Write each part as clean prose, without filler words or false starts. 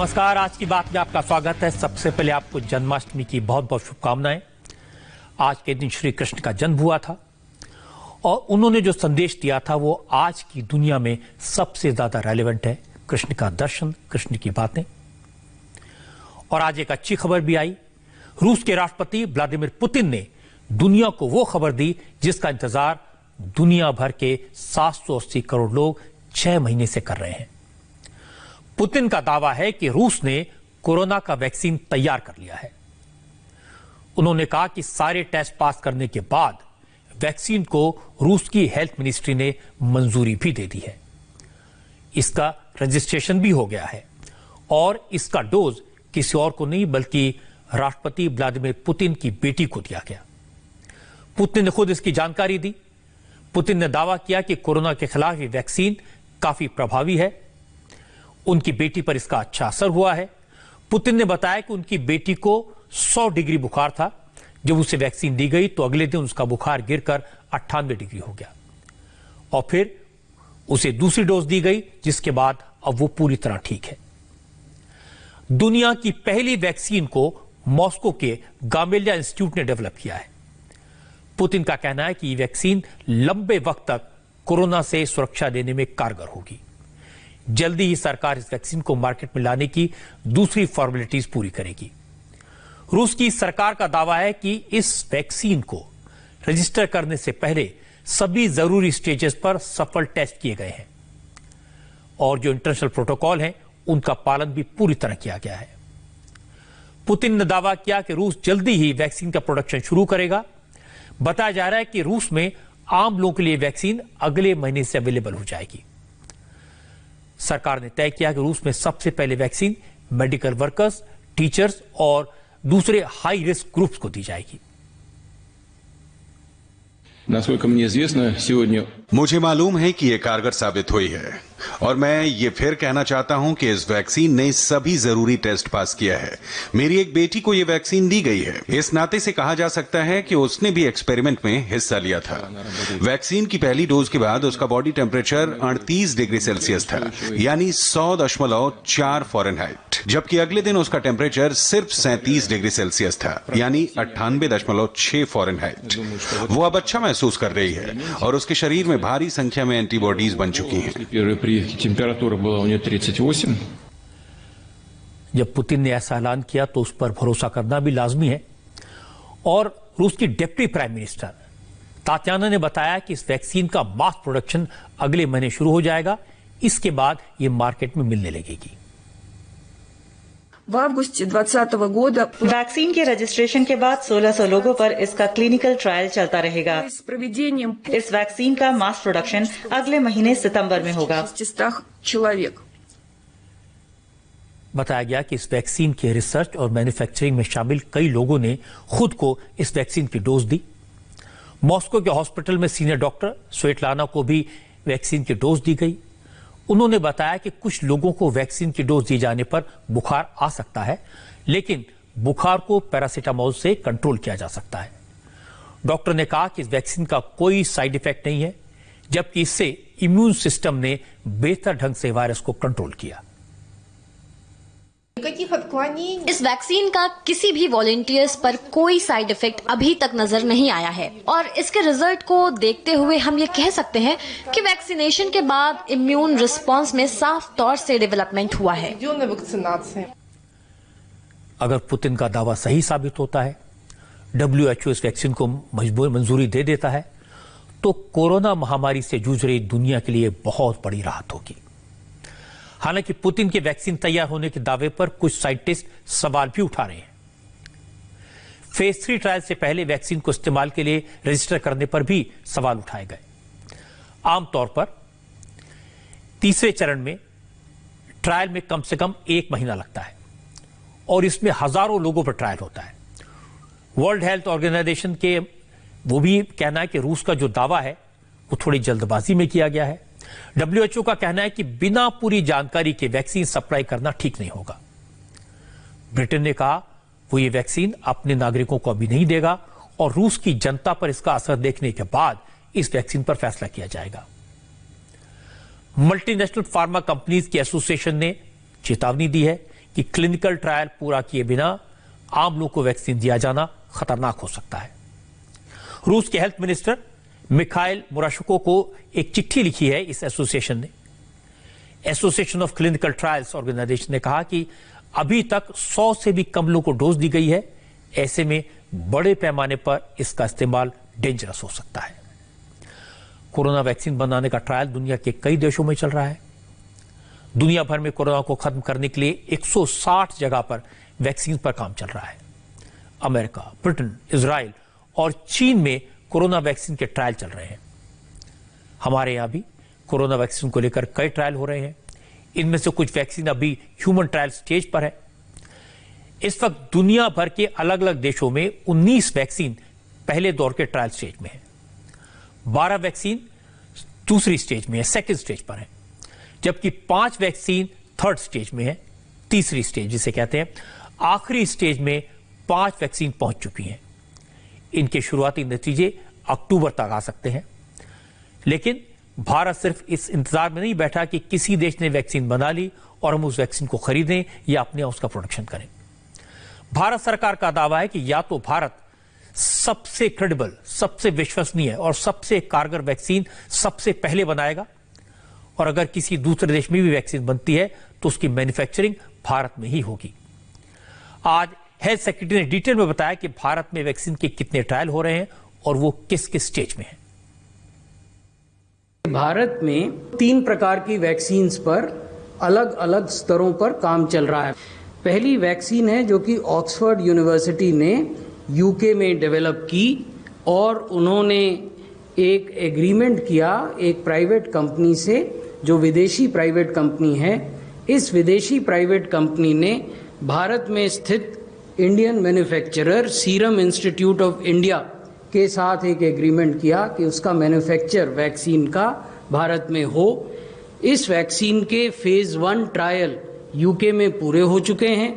नमस्कार, आज की बात में आपका स्वागत है। सबसे पहले आपको जन्माष्टमी की बहुत बहुत शुभकामनाएं। आज के दिन श्री कृष्ण का जन्म हुआ था और उन्होंने जो संदेश दिया था वो आज की दुनिया में सबसे ज्यादा रेलेवेंट है। कृष्ण का दर्शन, कृष्ण की बातें। और आज एक अच्छी खबर भी आई। रूस के राष्ट्रपति व्लादिमीर पुतिन ने दुनिया को वो खबर दी जिसका इंतजार दुनिया भर के 780 करोड़ लोग 6 महीने से कर रहे हैं। पुतिन का दावा है कि रूस ने कोरोना का वैक्सीन तैयार कर लिया है। उन्होंने कहा कि सारे टेस्ट पास करने के बाद वैक्सीन को रूस की हेल्थ मिनिस्ट्री ने मंजूरी भी दे दी है। इसका रजिस्ट्रेशन भी हो गया है और इसका डोज किसी और को नहीं बल्कि राष्ट्रपति व्लादिमीर पुतिन की बेटी को दिया गया। पुतिन ने खुद इसकी जानकारी दी। पुतिन ने दावा किया कि कोरोना के खिलाफ ये वैक्सीन काफी प्रभावी है। उनकी बेटी पर इसका अच्छा असर हुआ है। पुतिन ने बताया कि उनकी बेटी को 100 डिग्री बुखार था। जब उसे वैक्सीन दी गई तो अगले दिन उसका बुखार गिरकर 98 डिग्री हो गया और फिर उसे दूसरी डोज दी गई, जिसके बाद अब वो पूरी तरह ठीक है। दुनिया की पहली वैक्सीन को मॉस्को के गामेलिया इंस्टीट्यूट ने डेवलप किया है। पुतिन का कहना है कि ये वैक्सीन लंबे वक्त तक कोरोना से सुरक्षा देने में कारगर होगी। जल्दी ही सरकार इस वैक्सीन को मार्केट में लाने की दूसरी फॉर्मेलिटीज पूरी करेगी। रूस की सरकार का दावा है कि इस वैक्सीन को रजिस्टर करने से पहले सभी जरूरी स्टेजेस पर सफल टेस्ट किए गए हैं और जो इंटरनेशनल प्रोटोकॉल हैं उनका पालन भी पूरी तरह किया गया है। पुतिन ने दावा किया कि रूस जल्दी ही वैक्सीन का प्रोडक्शन शुरू करेगा। बताया जा रहा है कि रूस में आम लोगों के लिए वैक्सीन अगले महीने से अवेलेबल हो जाएगी। सरकार ने तय किया कि रूस में सबसे पहले वैक्सीन मेडिकल वर्कर्स, टीचर्स और दूसरे हाई रिस्क ग्रुप्स को दी जाएगी। मुझे मालूम है कि ये कारगर साबित हुई है और मैं ये फिर कहना चाहता हूं कि इस वैक्सीन ने सभी जरूरी टेस्ट पास किया है। मेरी एक बेटी को ये वैक्सीन दी गई है। इस नाते से कहा जा सकता है कि उसने भी एक्सपेरिमेंट में हिस्सा लिया था। वैक्सीन की पहली डोज के बाद उसका बॉडी टेम्परेचर 38 डिग्री सेल्सियस था, यानी 100.4 फ़ारेनहाइट, जबकि अगले दिन उसका टेम्परेचर सिर्फ 37 डिग्री सेल्सियस था, यानी 98.6 फ़ारेनहाइट। वो अब अच्छा महसूस कर रही है और उसके शरीर में भारी संख्या में एंटीबॉडीज बन चुकी हैं। टेम्परेचर была у нее 38। जब पुतिन ने ऐसा ऐलान किया तो उस पर भरोसा करना भी लाजमी है। और रूस की डिप्टी प्राइम मिनिस्टर तात्याना ने बताया कि इस वैक्सीन का मास प्रोडक्शन अगले महीने शुरू हो जाएगा। इसके बाद ये मार्केट में मिलने लगेगी। В августе 2020 года वैक्सीन के रजिस्ट्रेशन के बाद 1600 लोगों पर इसका क्लिनिकल ट्रायल चलता रहेगा। с проведением इस वैक्सीन का मास प्रोडक्शन अगले महीने सितंबर में होगा। 600 человек। बताया गया कि इस वैक्सीन के रिसर्च और मैन्युफैक्चरिंग में शामिल कई लोगों ने खुद को इस वैक्सीन की डोज दी। मॉस्को के हॉस्पिटल में सीनियर डॉक्टर स्वेटलाना को भी वैक्सीन की डोज दी गई। उन्होंने बताया कि कुछ लोगों को वैक्सीन की डोज दिए जाने पर बुखार आ सकता है, लेकिन बुखार को पैरासीटामोल से कंट्रोल किया जा सकता है। डॉक्टर ने कहा कि इस वैक्सीन का कोई साइड इफेक्ट नहीं है, जबकि इससे इम्यून सिस्टम ने बेहतर ढंग से वायरस को कंट्रोल किया। इस वैक्सीन का किसी भी वॉलंटियर्स पर कोई साइड इफेक्ट अभी तक नजर नहीं आया है और इसके रिजल्ट को देखते हुए हम ये कह सकते हैं कि वैक्सीनेशन के बाद इम्यून रिस्पांस में साफ तौर से डेवलपमेंट हुआ है। अगर पुतिन का दावा सही साबित होता है, WHO इस वैक्सीन को मंजूरी दे देता है, तो कोरोना महामारी से जूझ रही दुनिया के लिए बहुत बड़ी राहत होगी। हालांकि पुतिन के वैक्सीन तैयार होने के दावे पर कुछ साइंटिस्ट सवाल भी उठा रहे हैं। फेज 3 ट्रायल से पहले वैक्सीन को इस्तेमाल के लिए रजिस्टर करने पर भी सवाल उठाए गए। आमतौर पर तीसरे चरण में ट्रायल में कम से कम 1 महीना लगता है और इसमें हजारों लोगों पर ट्रायल होता है। वर्ल्ड हेल्थ ऑर्गेनाइजेशन के वो भी कहना है कि रूस का जो दावा है वो थोड़ी जल्दबाजी में किया गया है। WHO का कहना है कि बिना पूरी जानकारी के वैक्सीन सप्लाई करना ठीक नहीं होगा। ब्रिटेन ने कहा वो ये वैक्सीन अपने नागरिकों को अभी नहीं देगा और रूस की जनता पर इसका असर देखने के बाद इस वैक्सीन पर फैसला किया जाएगा। मल्टीनेशनल फार्मा कंपनीज की एसोसिएशन ने चेतावनी दी है कि क्लिनिकल ट्रायल पूरा किए बिना आम लोगों को वैक्सीन दिया जाना खतरनाक हो सकता है। रूस के हेल्थ मिनिस्टर मिखाइल मुराशको को एक चिट्ठी लिखी है इस एसोसिएशन ने। Association of clinical trials organisation ने कहा कि अभी तक 100 से भी कम लोगों को डोज दी गई है। ऐसे में बड़े पैमाने पर इसका इस्तेमाल डेंजरस हो सकता है। कोरोना वैक्सीन बनाने का ट्रायल दुनिया के कई देशों में चल रहा है। दुनिया भर में कोरोना को खत्म करने के लिए 160 जगह पर वैक्सीन पर काम चल रहा है। अमेरिका, ब्रिटेन, इजराइल और चीन में कोरोना वैक्सीन के ट्रायल चल रहे हैं। हमारे यहां भी कोरोना वैक्सीन को लेकर कई ट्रायल हो रहे हैं। इनमें से कुछ वैक्सीन अभी ह्यूमन ट्रायल स्टेज पर है। इस वक्त दुनिया भर के अलग अलग देशों में 19 वैक्सीन पहले दौर के ट्रायल स्टेज में है, 12 वैक्सीन दूसरी स्टेज में है, सेकेंड स्टेज पर है, जबकि 5 वैक्सीन थर्ड स्टेज में है, तीसरी स्टेज जिसे कहते हैं। आखिरी स्टेज में 5 वैक्सीन पहुंच चुकी हैं। इनके शुरुआती नतीजे अक्टूबर तक आ सकते हैं। लेकिन भारत सिर्फ इस इंतजार में नहीं बैठा कि किसी देश ने वैक्सीन बना ली और हम उस वैक्सीन को खरीदें या अपने उसका प्रोडक्शन करें। भारत सरकार का दावा है कि या तो भारत सबसे क्रेडिबल, सबसे विश्वसनीय और सबसे कारगर वैक्सीन सबसे पहले बनाएगा, और अगर किसी दूसरे देश में भी वैक्सीन बनती है तो उसकी मैन्युफैक्चरिंग भारत में ही होगी। आज हेल्थ सेक्रेटरी ने डिटेल में बताया कि भारत में वैक्सीन के कितने ट्रायल हो रहे हैं और वो किस किस स्टेज में है। भारत में 3 प्रकार की वैक्सीन्स पर अलग अलग स्तरों पर काम चल रहा है। पहली वैक्सीन है जो कि ऑक्सफोर्ड यूनिवर्सिटी ने यूके में डेवलप की, और उन्होंने एक एग्रीमेंट किया एक प्राइवेट कंपनी से जो विदेशी प्राइवेट कंपनी है। इस विदेशी प्राइवेट कंपनी ने भारत में स्थित Indian manufacturer serum institute of India के साथ एक एग्रीमेंट किया कि उसका मैन्युफैक्चर वैक्सीन का भारत में हो। इस वैक्सीन के फेज 1 ट्रायल यूके में पूरे हो चुके हैं।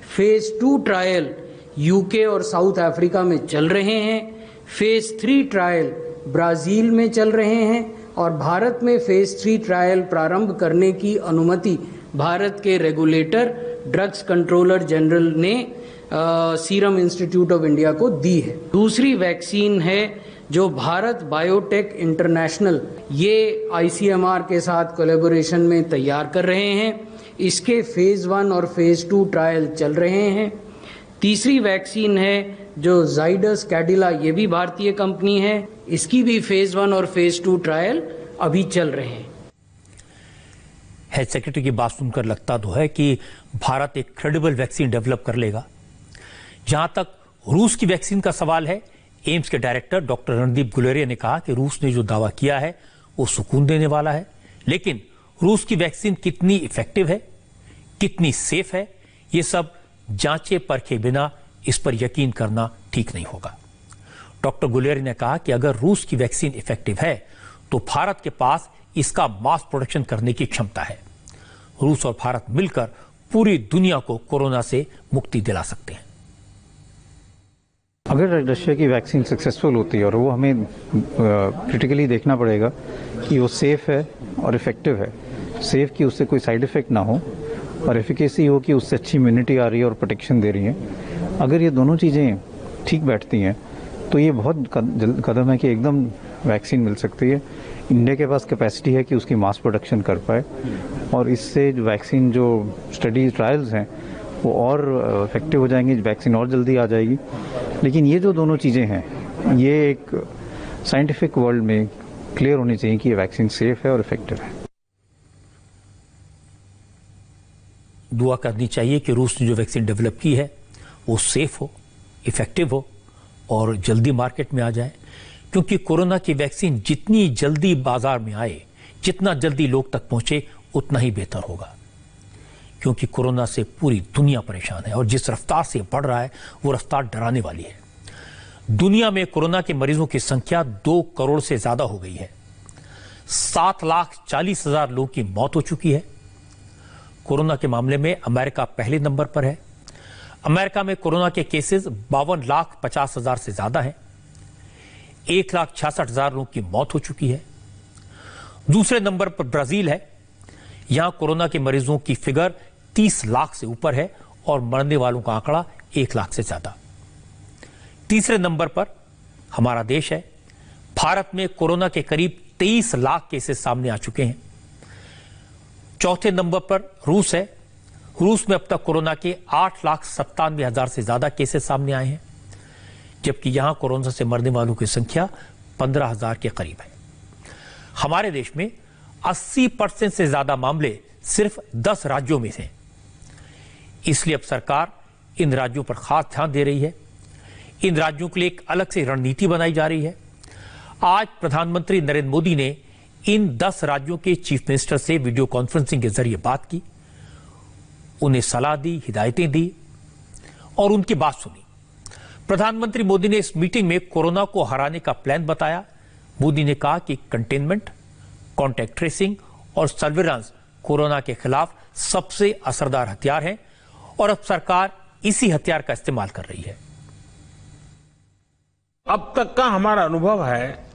फेज 2 ट्रायल यूके और साउथ अफ्रीका में चल रहे हैं। फेज 3 ट्रायल ब्राजील में चल रहे हैं, और भारत में फेज 3 ट्रायल प्रारंभ करने की अनुमति भारत के रेगुलेटर ड्रग्स कंट्रोलर जनरल ने सीरम इंस्टीट्यूट ऑफ इंडिया को दी है। दूसरी वैक्सीन है जो भारत बायोटेक इंटरनेशनल, ये आईसीएमआर के साथ कोलैबोरेशन में तैयार कर रहे हैं। इसके फेज 1 और फेज 2 ट्रायल चल रहे हैं। तीसरी वैक्सीन है जो जाइडस कैडिला, ये भी भारतीय कंपनी है, इसकी भी फेज 1 और फेज 2 ट्रायल अभी चल रहे हैं। हेल्थ सेक्रेटरी की बात सुनकर लगता तो है कि भारत एक क्रेडिबल वैक्सीन डेवलप कर लेगा। जहां तक रूस की वैक्सीन का सवाल है, एम्स के डायरेक्टर डॉक्टर रणदीप गुलेरिया ने कहा कि रूस ने जो दावा किया है वो सुकून देने वाला है, लेकिन रूस की वैक्सीन कितनी इफेक्टिव है, कितनी सेफ है, ये सब जांचे परखे बिना इस पर यकीन करना ठीक नहीं होगा। डॉक्टर गुलेरिया ने कहा कि अगर रूस की वैक्सीन इफेक्टिव है तो भारत के पास इसका मास प्रोडक्शन करने की क्षमता है। रूस और भारत मिलकर पूरी दुनिया को कोरोना से मुक्ति दिला सकते हैं। अगर रशिया की वैक्सीन सक्सेसफुल होती है, और वो हमें क्रिटिकली देखना पड़ेगा कि वो सेफ है और इफेक्टिव है। सेफ कि उससे कोई साइड इफेक्ट ना हो, और एफिकेसी हो कि उससे अच्छी इम्यूनिटी आ रही है और प्रोटेक्शन दे रही है। अगर ये दोनों चीज़ें ठीक बैठती हैं तो ये बहुत कदम है कि एकदम वैक्सीन मिल सकती है। इंडिया के पास कैपेसिटी है कि उसकी मास प्रोडक्शन कर पाए, और इससे जो वैक्सीन जो स्टडी ट्रायल्स हैं वो और इफेक्टिव हो जाएंगे, वैक्सीन और जल्दी आ जाएगी। लेकिन ये जो दोनों चीज़ें हैं ये एक साइंटिफिक वर्ल्ड में क्लियर होनी चाहिए कि ये वैक्सीन सेफ है और इफेक्टिव है। दुआ करनी चाहिए कि रूस ने जो वैक्सीन डेवलप की है वो सेफ हो, इफेक्टिव हो और जल्दी मार्केट में आ जाए, क्योंकि कोरोना की वैक्सीन जितनी जल्दी बाजार में आए, जितना जल्दी लोग तक पहुंचे, उतना ही बेहतर होगा। क्योंकि कोरोना से पूरी दुनिया परेशान है और जिस रफ्तार से बढ़ रहा है वो रफ्तार डराने वाली है। दुनिया में कोरोना के मरीजों की संख्या 2 करोड़ से ज्यादा हो गई है। 7,40,000 लोगों की मौत हो चुकी है। कोरोना के मामले में अमेरिका पहले नंबर पर है। अमेरिका में कोरोना के केसेस 52,50,000 से ज्यादा हैं। 1,66,000 लोगों की मौत हो चुकी है। दूसरे नंबर पर ब्राजील है। यहां कोरोना के मरीजों की फिगर 30 लाख से ऊपर है और मरने वालों का आंकड़ा 1 लाख से ज्यादा। तीसरे नंबर पर हमारा देश है। भारत में कोरोना के करीब 23 लाख केसेस सामने आ चुके हैं। चौथे नंबर पर रूस है। रूस में अब तक कोरोना के 8,97,000 से ज्यादा केसेस सामने आए हैं, जबकि यहां कोरोना से मरने वालों की संख्या 15,000 के करीब है। हमारे देश में 80% से ज्यादा मामले सिर्फ 10 राज्यों में हैं। इसलिए अब सरकार इन राज्यों पर खास ध्यान दे रही है। इन राज्यों के लिए एक अलग से रणनीति बनाई जा रही है। आज प्रधानमंत्री नरेंद्र मोदी ने इन 10 राज्यों के चीफ मिनिस्टर से वीडियो कॉन्फ्रेंसिंग के जरिए बात की, उन्हें सलाह दी, हिदायतें दी और उनकी बात सुनी। प्रधानमंत्री मोदी ने इस मीटिंग में कोरोना को हराने का प्लान बताया। मोदी ने कहा कि कंटेनमेंट, कॉन्टैक्ट ट्रेसिंग और सर्विलांस कोरोना के खिलाफ सबसे असरदार हथियार हैं और अब सरकार इसी हथियार का इस्तेमाल कर रही है। अब तक का हमारा अनुभव है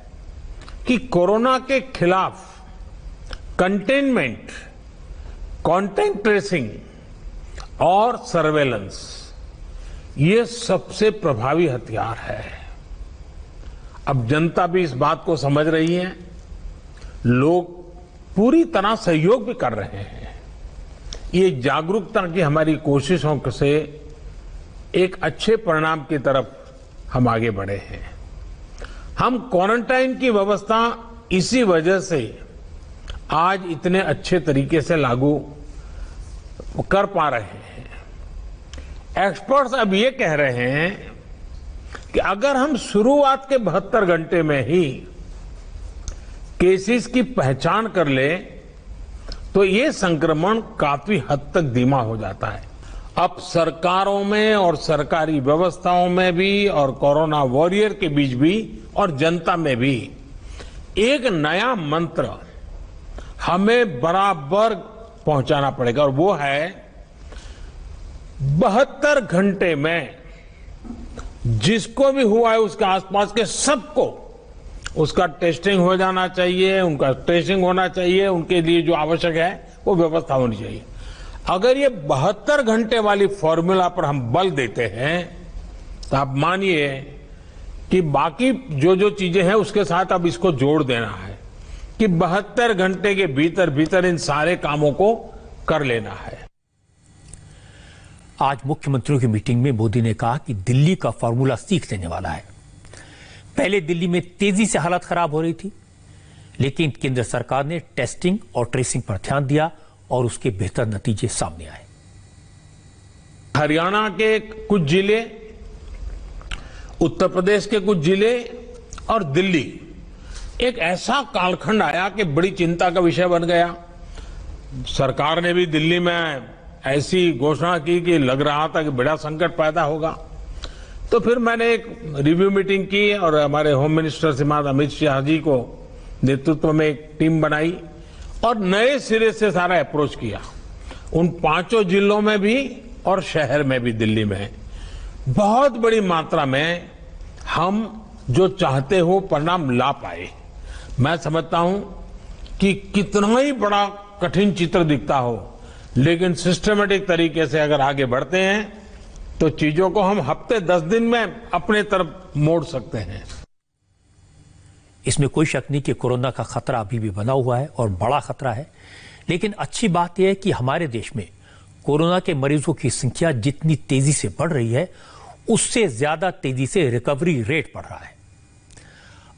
कि कोरोना के खिलाफ कंटेनमेंट, कॉन्टैक्ट ट्रेसिंग और सर्वेलेंस ये सबसे प्रभावी हथियार है। अब जनता भी इस बात को समझ रही है, लोग पूरी तरह सहयोग भी कर रहे हैं। ये जागरूकता की हमारी कोशिशों से एक अच्छे परिणाम की तरफ हम आगे बढ़े हैं। हम क्वारंटाइन की व्यवस्था इसी वजह से आज इतने अच्छे तरीके से लागू कर पा रहे हैं। एक्सपर्ट्स अब ये कह रहे हैं कि अगर हम शुरुआत के 72 घंटे में ही केसेस की पहचान कर ले तो ये संक्रमण काफी हद तक धीमा हो जाता है। अब सरकारों में और सरकारी व्यवस्थाओं में भी और कोरोना वॉरियर के बीच भी और जनता में भी एक नया मंत्र हमें बराबर पहुंचाना पड़ेगा और वो है 72 घंटे में जिसको भी हुआ है उसके आसपास के सबको उसका टेस्टिंग हो जाना चाहिए, उनका ट्रेसिंग होना चाहिए, उनके लिए जो आवश्यक है वो व्यवस्था होनी चाहिए। अगर ये 72 घंटे वाली फॉर्मूला पर हम बल देते हैं तो आप मानिए कि बाकी जो जो चीजें हैं उसके साथ अब इसको जोड़ देना है कि 72 घंटे के भीतर भीतर इन सारे कामों को कर लेना है। आज मुख्यमंत्रियों की मीटिंग में मोदी ने कहा कि दिल्ली का फॉर्मूला सीख लेने वाला है। पहले दिल्ली में तेजी से हालत खराब हो रही थी, लेकिन केंद्र सरकार ने टेस्टिंग और ट्रेसिंग पर ध्यान दिया और उसके बेहतर नतीजे सामने आए। हरियाणा के कुछ जिले, उत्तर प्रदेश के कुछ जिले और दिल्ली एक ऐसा कालखंड आया कि बड़ी चिंता का विषय बन गया। सरकार ने भी दिल्ली में ऐसी घोषणा की कि लग रहा था कि बड़ा संकट पैदा होगा। तो फिर मैंने एक रिव्यू मीटिंग की और हमारे होम मिनिस्टर श्रीमान अमित शाह जी को नेतृत्व में एक टीम बनाई और नए सिरे से सारा अप्रोच किया। उन 5 जिलों में भी और शहर में भी, दिल्ली में बहुत बड़ी मात्रा में हम जो चाहते हो परिणाम ला पाए। मैं समझता हूं कि कितना ही बड़ा कठिन चित्र दिखता हो, लेकिन सिस्टमेटिक तरीके से अगर आगे बढ़ते हैं तो चीजों को हम हफ्ते 10 दिन में अपने तरफ मोड़ सकते हैं। इसमें कोई शक नहीं कि कोरोना का खतरा अभी भी बना हुआ है और बड़ा खतरा है, लेकिन अच्छी बात यह है कि हमारे देश में कोरोना के मरीजों की संख्या जितनी तेजी से बढ़ रही है उससे ज्यादा तेजी से रिकवरी रेट बढ़ रहा है।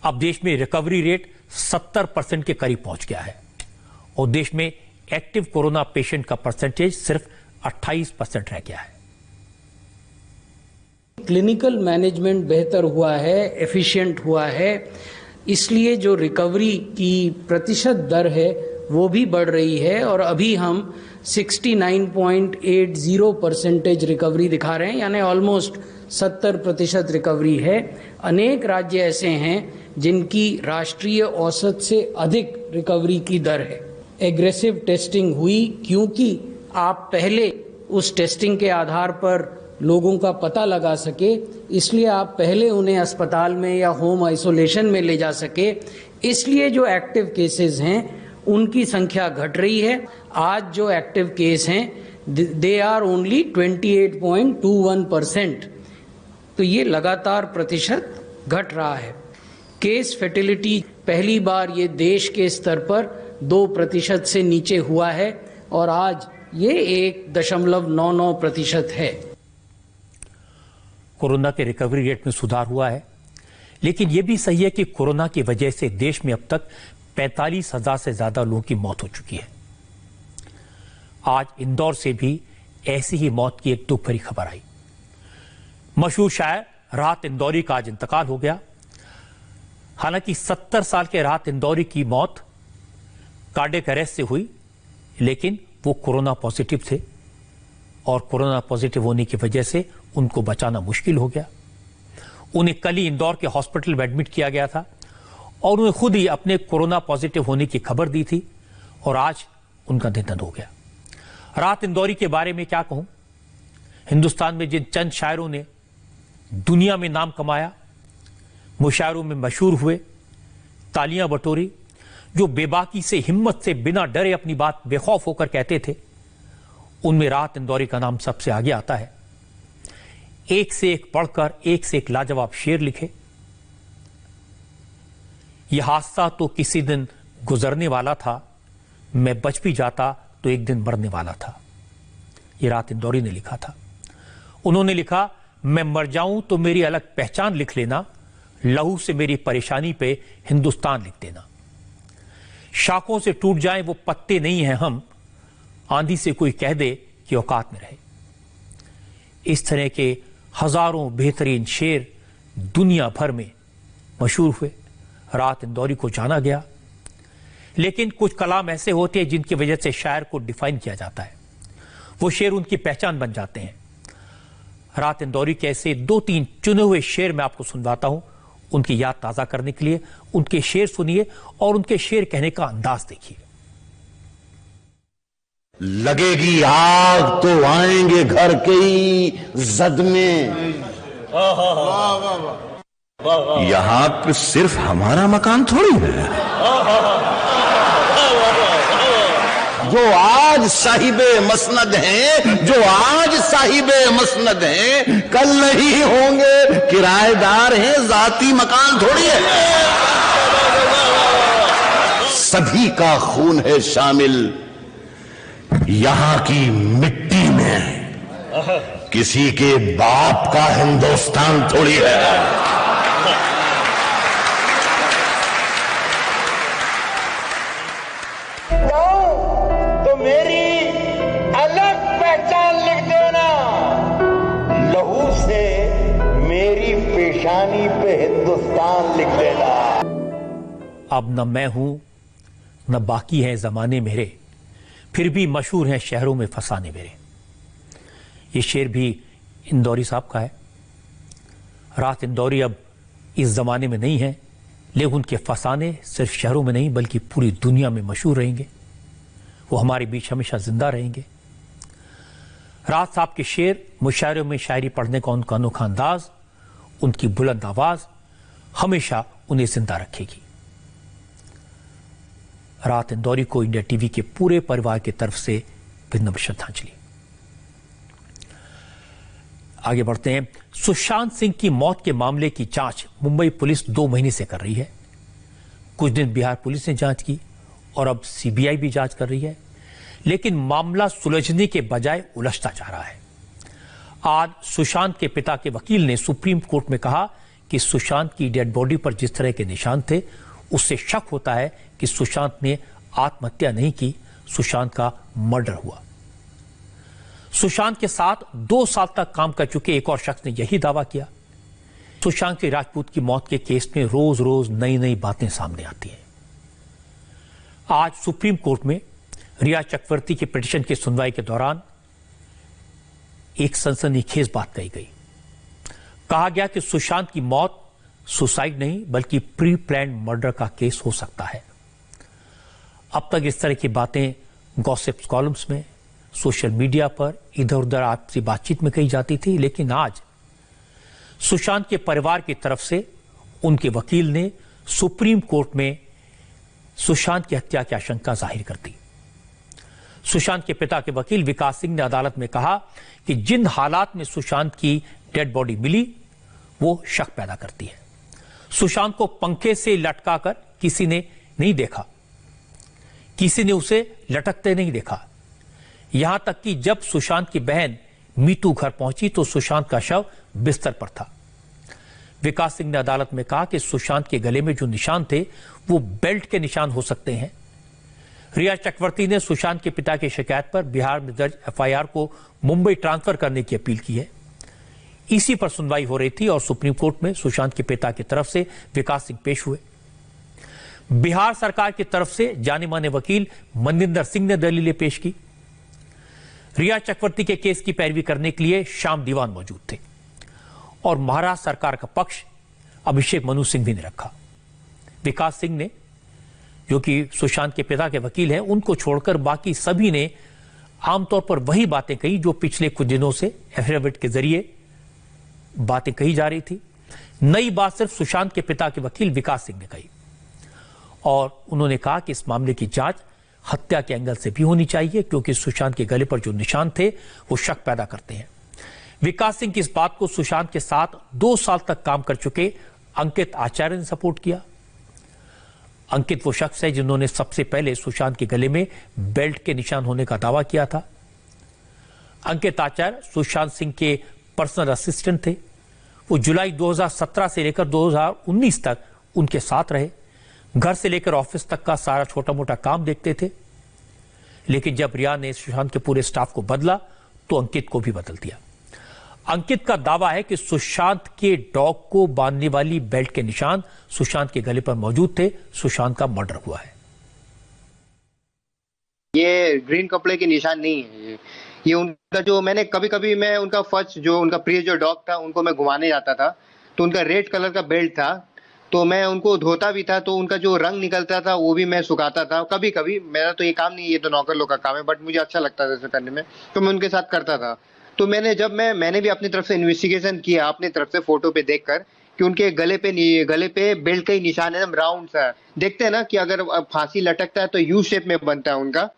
अब देश में रिकवरी रेट 70% के करीब पहुंच गया है और देश में एक्टिव कोरोना पेशेंट का परसेंटेज सिर्फ 28% रह गया है। क्लिनिकल मैनेजमेंट बेहतर हुआ है, एफिशिएंट हुआ है, इसलिए जो रिकवरी की प्रतिशत दर है वो भी बढ़ रही है और अभी हम 69.80% रिकवरी दिखा रहे हैं, यानी ऑलमोस्ट 70% रिकवरी है। अनेक राज्य ऐसे हैं जिनकी राष्ट्रीय औसत से अधिक रिकवरी की दर है। एग्रेसिव टेस्टिंग हुई क्योंकि आप पहले उस टेस्टिंग के आधार पर लोगों का पता लगा सके, इसलिए आप पहले उन्हें अस्पताल में या होम आइसोलेशन में ले जा सके। इसलिए जो एक्टिव केसेस हैं उनकी संख्या घट रही है। आज जो एक्टिव केस हैं दे आर ओनली 28.21%। तो ये लगातार प्रतिशत घट रहा है। केस फर्टिलिटी पहली बार ये देश के स्तर पर 2% से नीचे हुआ है और आज ये 1.99% है। कोरोना के रिकवरी रेट में सुधार हुआ है, लेकिन यह भी सही है कि कोरोना की वजह से देश में अब तक 45,000 से ज्यादा लोगों की मौत हो चुकी है। आज इंदौर से भी ऐसी ही मौत की एक दुख भरी खबर आई। मशहूर शायर राहत इंदौरी का आज इंतकाल हो गया। हालांकि 70 साल के राहत इंदौरी की मौत कार्डियक अरेस्ट से हुई, लेकिन वो कोरोना पॉजिटिव थे और कोरोना पॉजिटिव होने की वजह से उनको बचाना मुश्किल हो गया। उन्हें कल ही इंदौर के हॉस्पिटल में एडमिट किया गया था और उन्हें खुद ही अपने कोरोना पॉजिटिव होने की खबर दी थी और आज उनका निधन हो गया। राहत इंदौरी के बारे में क्या कहूं। हिंदुस्तान में जिन चंद शायरों ने दुनिया में नाम कमाया, मुशायरों में मशहूर हुए, तालियां बटोरी, जो बेबाकी से हिम्मत से बिना डरे अपनी बात बेखौफ होकर कहते थे, उनमें राहत इंदौरी का नाम सबसे आगे आता है। एक से एक पढ़कर एक से एक लाजवाब शेर लिखे। यह हादसा तो किसी दिन गुजरने वाला था, मैं बच भी जाता तो एक दिन मरने वाला था। यह राहत इंदौरी ने लिखा था। उन्होंने लिखा, मैं मर जाऊं तो मेरी अलग पहचान लिख लेना, लहू से मेरी परेशानी पे हिंदुस्तान लिख देना। शाखों से टूट जाएं वो पत्ते नहीं हैं हम, आंधी से कोई कह दे कि औकात में रहे। इस तरह के हजारों बेहतरीन शेर दुनिया भर में मशहूर हुए। राहत इंदौरी को जाना गया, लेकिन कुछ कलाम ऐसे होते हैं जिनकी वजह से शायर को डिफाइन किया जाता है। वो शेर उनकी पहचान बन जाते हैं। राहत इंदौरी के ऐसे 2-3 चुने हुए शेर मैं आपको सुनवाता हूं, उनकी याद ताजा करने के लिए। उनके शेर सुनिए और उनके शेर कहने का अंदाज देखिए। लगेगी आग तो आएंगे घर के ही जद में। यहां पे सिर्फ हमारा मकान थोड़ी है। जो आज साहिबे मसनद हैं, जो आज साहिबे मसनद हैं, कल नहीं होंगे। किराएदार हैं, जाती मकान थोड़ी है। सभी का खून है शामिल यहां की मिट्टी में। किसी के बाप का हिंदुस्तान थोड़ी है। तो मेरी अलग पहचान लिख देना, लहू से मेरी पेशानी पे हिंदुस्तान लिख देना। अब न मैं हूं न बाकी है जमाने मेरे, फिर भी मशहूर हैं शहरों में फसाने मेरे। ये शेर भी इंदौरी साहब का है। राहत इंदौरी अब इस जमाने में नहीं है, लेकिन उनके फसाने सिर्फ शहरों में नहीं बल्कि पूरी दुनिया में मशहूर रहेंगे। वो हमारे बीच हमेशा जिंदा रहेंगे। राहत साहब के शेर, मुशायरों में शायरी पढ़ने का उनका अनोखा अंदाज, उनकी बुलंद आवाज हमेशा उन्हें जिंदा रखेगी। राहत इंदौरी को इंडिया टीवी के पूरे परिवार की तरफ से विनम्र श्रद्धांजलि। आगे बढ़ते हैं। सुशांत सिंह की मौत के मामले की जांच मुंबई पुलिस 2 महीने से कर रही है। कुछ दिन बिहार पुलिस ने जांच की और अब सीबीआई भी जांच कर रही है, लेकिन मामला सुलझने के बजाय उलझता जा रहा है। आज सुशांत के पिता के वकील ने सुप्रीम कोर्ट में कहा कि सुशांत की डेड बॉडी पर जिस तरह के निशान थे, उससे शक होता है कि सुशांत ने आत्महत्या नहीं की, सुशांत का मर्डर हुआ। सुशांत के साथ 2 साल तक काम कर चुके एक और शख्स ने यही दावा किया। सुशांत सिंह राजपूत की मौत के केस में रोज रोज नई नई बातें सामने आती हैं। आज सुप्रीम कोर्ट में रिया चक्रवर्ती की पिटीशन की सुनवाई के दौरान एक सनसनीखेज बात कही गई। कहा गया कि सुशांत की मौत सुसाइड नहीं बल्कि प्री प्लान्ड मर्डर का केस हो सकता है। अब तक इस तरह की बातें गॉसिप कॉलम्स में, सोशल मीडिया पर इधर उधर आपसी बातचीत में कही जाती थी, लेकिन आज सुशांत के परिवार की तरफ से उनके वकील ने सुप्रीम कोर्ट में सुशांत की हत्या की आशंका जाहिर कर दी। सुशांत के पिता के वकील विकास सिंह ने अदालत में कहा कि जिन हालात में सुशांत की डेड बॉडी मिली वो शक पैदा करती है। सुशांत को पंखे से लटकाकर किसी ने नहीं देखा, किसी ने उसे लटकते नहीं देखा। यहां तक कि जब सुशांत की बहन मीतू घर पहुंची तो सुशांत का शव बिस्तर पर था। विकास सिंह ने अदालत में कहा कि सुशांत के गले में जो निशान थे वो बेल्ट के निशान हो सकते हैं। रिया चक्रवर्ती ने सुशांत के पिता की शिकायत पर बिहार में दर्ज एफआईआर को मुंबई ट्रांसफर करने की अपील की है। इसी पर सुनवाई हो रही थी और सुप्रीम कोर्ट में सुशांत के पिता की तरफ से विकास सिंह पेश हुए। बिहार सरकार की तरफ से जाने माने वकील मनिंदर सिंह ने दलीलें पेश की। रिया चक्रवर्ती के केस की पैरवी करने के लिए श्याम दीवान मौजूद थे और महाराष्ट्र सरकार का पक्ष अभिषेक मनु सिंह भी ने रखा। विकास सिंह ने, जो कि सुशांत के पिता के वकील हैं, उनको छोड़कर बाकी सभी ने आमतौर पर वही बातें कही जो पिछले कुछ दिनों से एफिडेविट के जरिए बातें कही जा रही थी। नई बात सिर्फ सुशांत के पिता के वकील विकास सिंह ने कही और उन्होंने कहा कि इस मामले की जांच हत्या के एंगल से भी होनी चाहिए क्योंकि सुशांत के गले पर जो निशान थे वो शक पैदा करते हैं। विकास सिंह की इस बात को सुशांत के साथ 2 साल तक काम कर चुके अंकित आचार्य ने सपोर्ट किया। अंकित वो शख्स है जिन्होंने सबसे पहले सुशांत के गले में बेल्ट के निशान होने का दावा किया था। अंकित आचार्य सुशांत सिंह के पर्सनल असिस्टेंट थे। वो जुलाई 2017 से लेकर 2019 तक उनके साथ रहे। घर से लेकर ऑफिस तक का सारा छोटा मोटा काम देखते थे। लेकिन जब रिया ने सुशांत के पूरे स्टाफ को बदला तो अंकित को भी बदल दिया। अंकित का दावा है कि सुशांत के डॉग को बांधने वाली बेल्ट के निशान सुशांत के गले पर मौजूद थे। सुशांत का मर्डर हुआ है। ये ग्रीन कपड़े के निशान नहीं है। ये उनका जो मैंने कभी मैं उनका फर्स्ट जो उनका प्रिय जो डॉग था उनको मैं घुमाने जाता था तो उनका रेड कलर का बेल्ट था तो मैं उनको धोता भी था तो उनका जो रंग निकलता था वो भी मैं सुखाता था। कभी कभी मेरा तो ये काम नहीं, ये तो नौकर लोग का काम है, बट मुझे अच्छा लगता था इसे करने में तो मैं उनके साथ करता था। तो मैंने भी अपनी तरफ से इन्वेस्टिगेशन किया अपनी तरफ से फोटो पे देखकर कि उनके गले पे बेल्ट का ही निशान है, राउंड सा। देखते हैं ना कि अगर फांसी लटकता है तो यू शेप में बनता है उनका,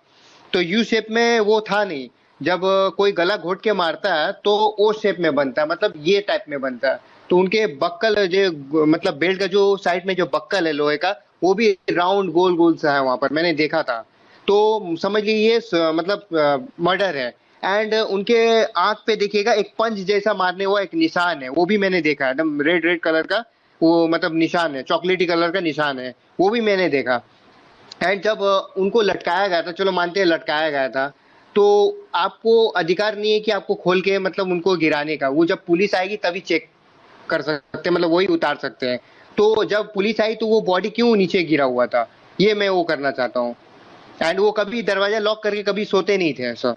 तो यू शेप में वो था नहीं। जब कोई गला घोट के मारता है तो ओ शेप में बनता है, मतलब ये टाइप में बनता है। तो उनके बक्कल जो मतलब बेल्ट का जो साइड में जो बक्कल है लोहे का वो भी राउंड गोल गोल सा है, वहां पर मैंने देखा था। तो समझ लीजिए मतलब मर्डर है। एंड उनके आंख पे देखिएगा एक पंच जैसा मारने हुआ एक निशान है, वो भी मैंने देखा, एकदम रेड कलर का वो मतलब निशान है, चॉकलेटी कलर का निशान है, वो भी मैंने देखा। एंड जब उनको लटकाया गया था, चलो मानते हैं लटकाया गया था, तो आपको अधिकार नहीं है कि आपको खोल के मतलब उनको गिराने का। वो जब पुलिस आएगी तभी चेक कर सकते हैं, मतलब वही उतार सकते हैं। तो जब पुलिस आई तो वो बॉडी क्यों नीचे गिरा हुआ था, ये मैं वो करना चाहता हूँ। एंड वो कभी दरवाजा लॉक करके कभी सोते नहीं थे ऐसा,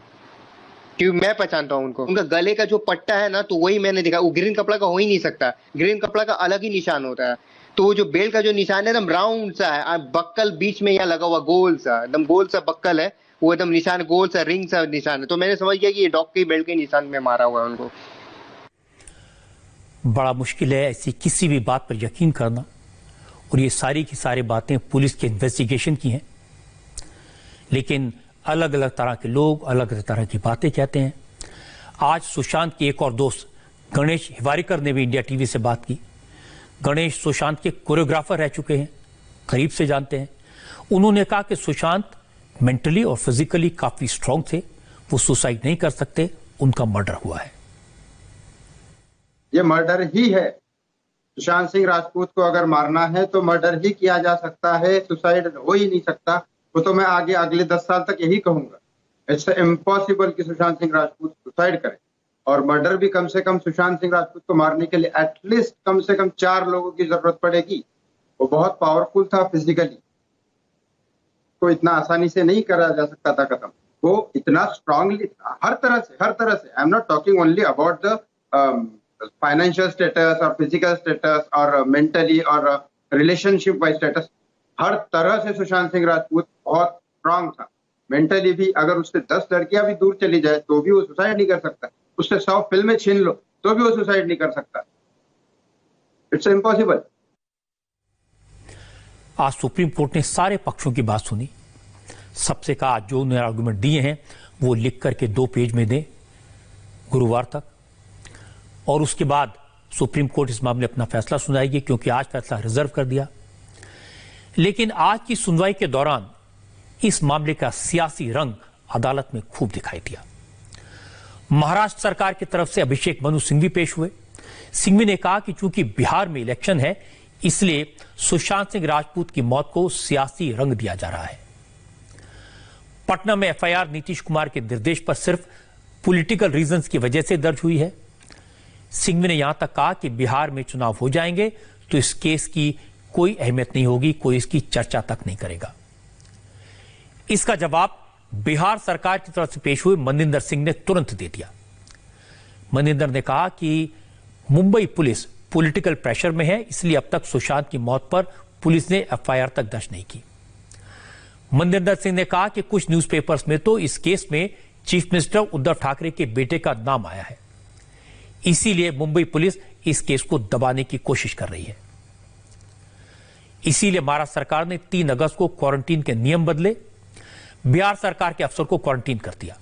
क्योंकि मैं पहचानता हूँ उनको। उनका गले का जो पट्टा है ना तो वही मैंने देखा, वो ग्रीन कपड़ा का हो ही नहीं सकता, ग्रीन कपड़ा का अलग ही निशान होता है। तो वो जो बेल्ट का जो निशान है एकदम राउंड सा है, बक्कल बीच में यहाँ लगा हुआ गोल सा, एकदम गोल सा बक्कल है, वो एकदम निशान गोल सा रिंग सा निशान है। तो मैंने समझ गया कि ये डॉग के बेल्ट के निशान में मारा हुआ है उनको। बड़ा मुश्किल है ऐसी किसी भी बात पर यकीन करना, और ये सारी की सारी बातें पुलिस के इन्वेस्टिगेशन की हैं। लेकिन अलग अलग तरह के लोग अलग अलग तरह की बातें कहते हैं। आज सुशांत के एक और दोस्त गणेश हिवारीकर ने भी इंडिया टीवी से बात की। गणेश सुशांत के कोरियोग्राफर रह चुके हैं, करीब से जानते हैं। उन्होंने कहा कि सुशांत मेंटली और फिजिकली काफी स्ट्रांग थे, वो सुसाइड नहीं कर सकते, उनका मर्डर हुआ है। ये मर्डर ही है। सुशांत सिंह राजपूत को अगर मारना है तो मर्डर ही किया जा सकता है, सुसाइड हो ही नहीं सकता। वो तो मैं आगे अगले 10 साल तक यही कहूंगा, इट्स इम्पॉसिबल कि सुशांत सिंह राजपूत सुसाइड करे। और मर्डर भी कम से कम सुशांत सिंह राजपूत को मारने के लिए एटलीस्ट कम से कम 4 लोगों की जरूरत पड़ेगी। वो बहुत पावरफुल था फिजिकली, तो इतना आसानी से नहीं करा जा सकता था खत्म। वो इतना स्ट्रांगली था हर तरह से। I am not talking only about the financial status और फिजिकल स्टेटस और मेंटली और रिलेशनशिप वाइज स्टेटस, हर तरह से सुशांत सिंह राजपूत बहुत स्ट्रांग था। मेंटली भी अगर उससे 10 लड़कियां भी दूर चली जाए तो भी वो सुसाइड नहीं कर सकता, उससे 100 फिल्में छीन लो तो भी वो सुसाइड नहीं कर सकता। It's impossible. आज सुप्रीम कोर्ट ने सारे पक्षों की बात सुनी। सबसे कहा जो उन्होंने आर्गुमेंट दिए हैं वो लिख करके 2 पेज में दें गुरुवार तक, और उसके बाद सुप्रीम कोर्ट इस मामले अपना फैसला सुनाएगी, क्योंकि आज फैसला रिजर्व कर दिया। लेकिन आज की सुनवाई के दौरान इस मामले का सियासी रंग अदालत में खूब दिखाई दिया। महाराष्ट्र सरकार की तरफ से अभिषेक मनु सिंघवी पेश हुए। सिंघवी ने कहा कि चूंकि बिहार में इलेक्शन है, इसलिए सुशांत सिंह राजपूत की मौत को सियासी रंग दिया जा रहा है। पटना में एफआईआर नीतीश कुमार के निर्देश पर सिर्फ पॉलिटिकल रीजंस की वजह से दर्ज हुई है। सिंघवी ने यहां तक कहा कि बिहार में चुनाव हो जाएंगे तो इस केस की कोई अहमियत नहीं होगी, कोई इसकी चर्चा तक नहीं करेगा। इसका जवाब बिहार सरकार की तरफ से पेश हुए मनिंदर सिंह ने तुरंत दे दिया। मनिंदर ने कहा कि मुंबई पुलिस पॉलिटिकल प्रेशर में है, इसलिए अब तक सुशांत की मौत पर पुलिस ने एफआईआर तक दर्ज नहीं की। मनिंदर सिंह ने कहा कि कुछ न्यूज़पेपर्स में तो इस केस में चीफ मिनिस्टर उद्धव ठाकरे के बेटे का नाम आया है, इसीलिए मुंबई पुलिस इस केस को दबाने की कोशिश कर रही है। इसीलिए महाराष्ट्र सरकार ने 3 अगस्त को क्वारंटीन के नियम बदले, बिहार सरकार के अफसर को क्वारंटीन कर दिया।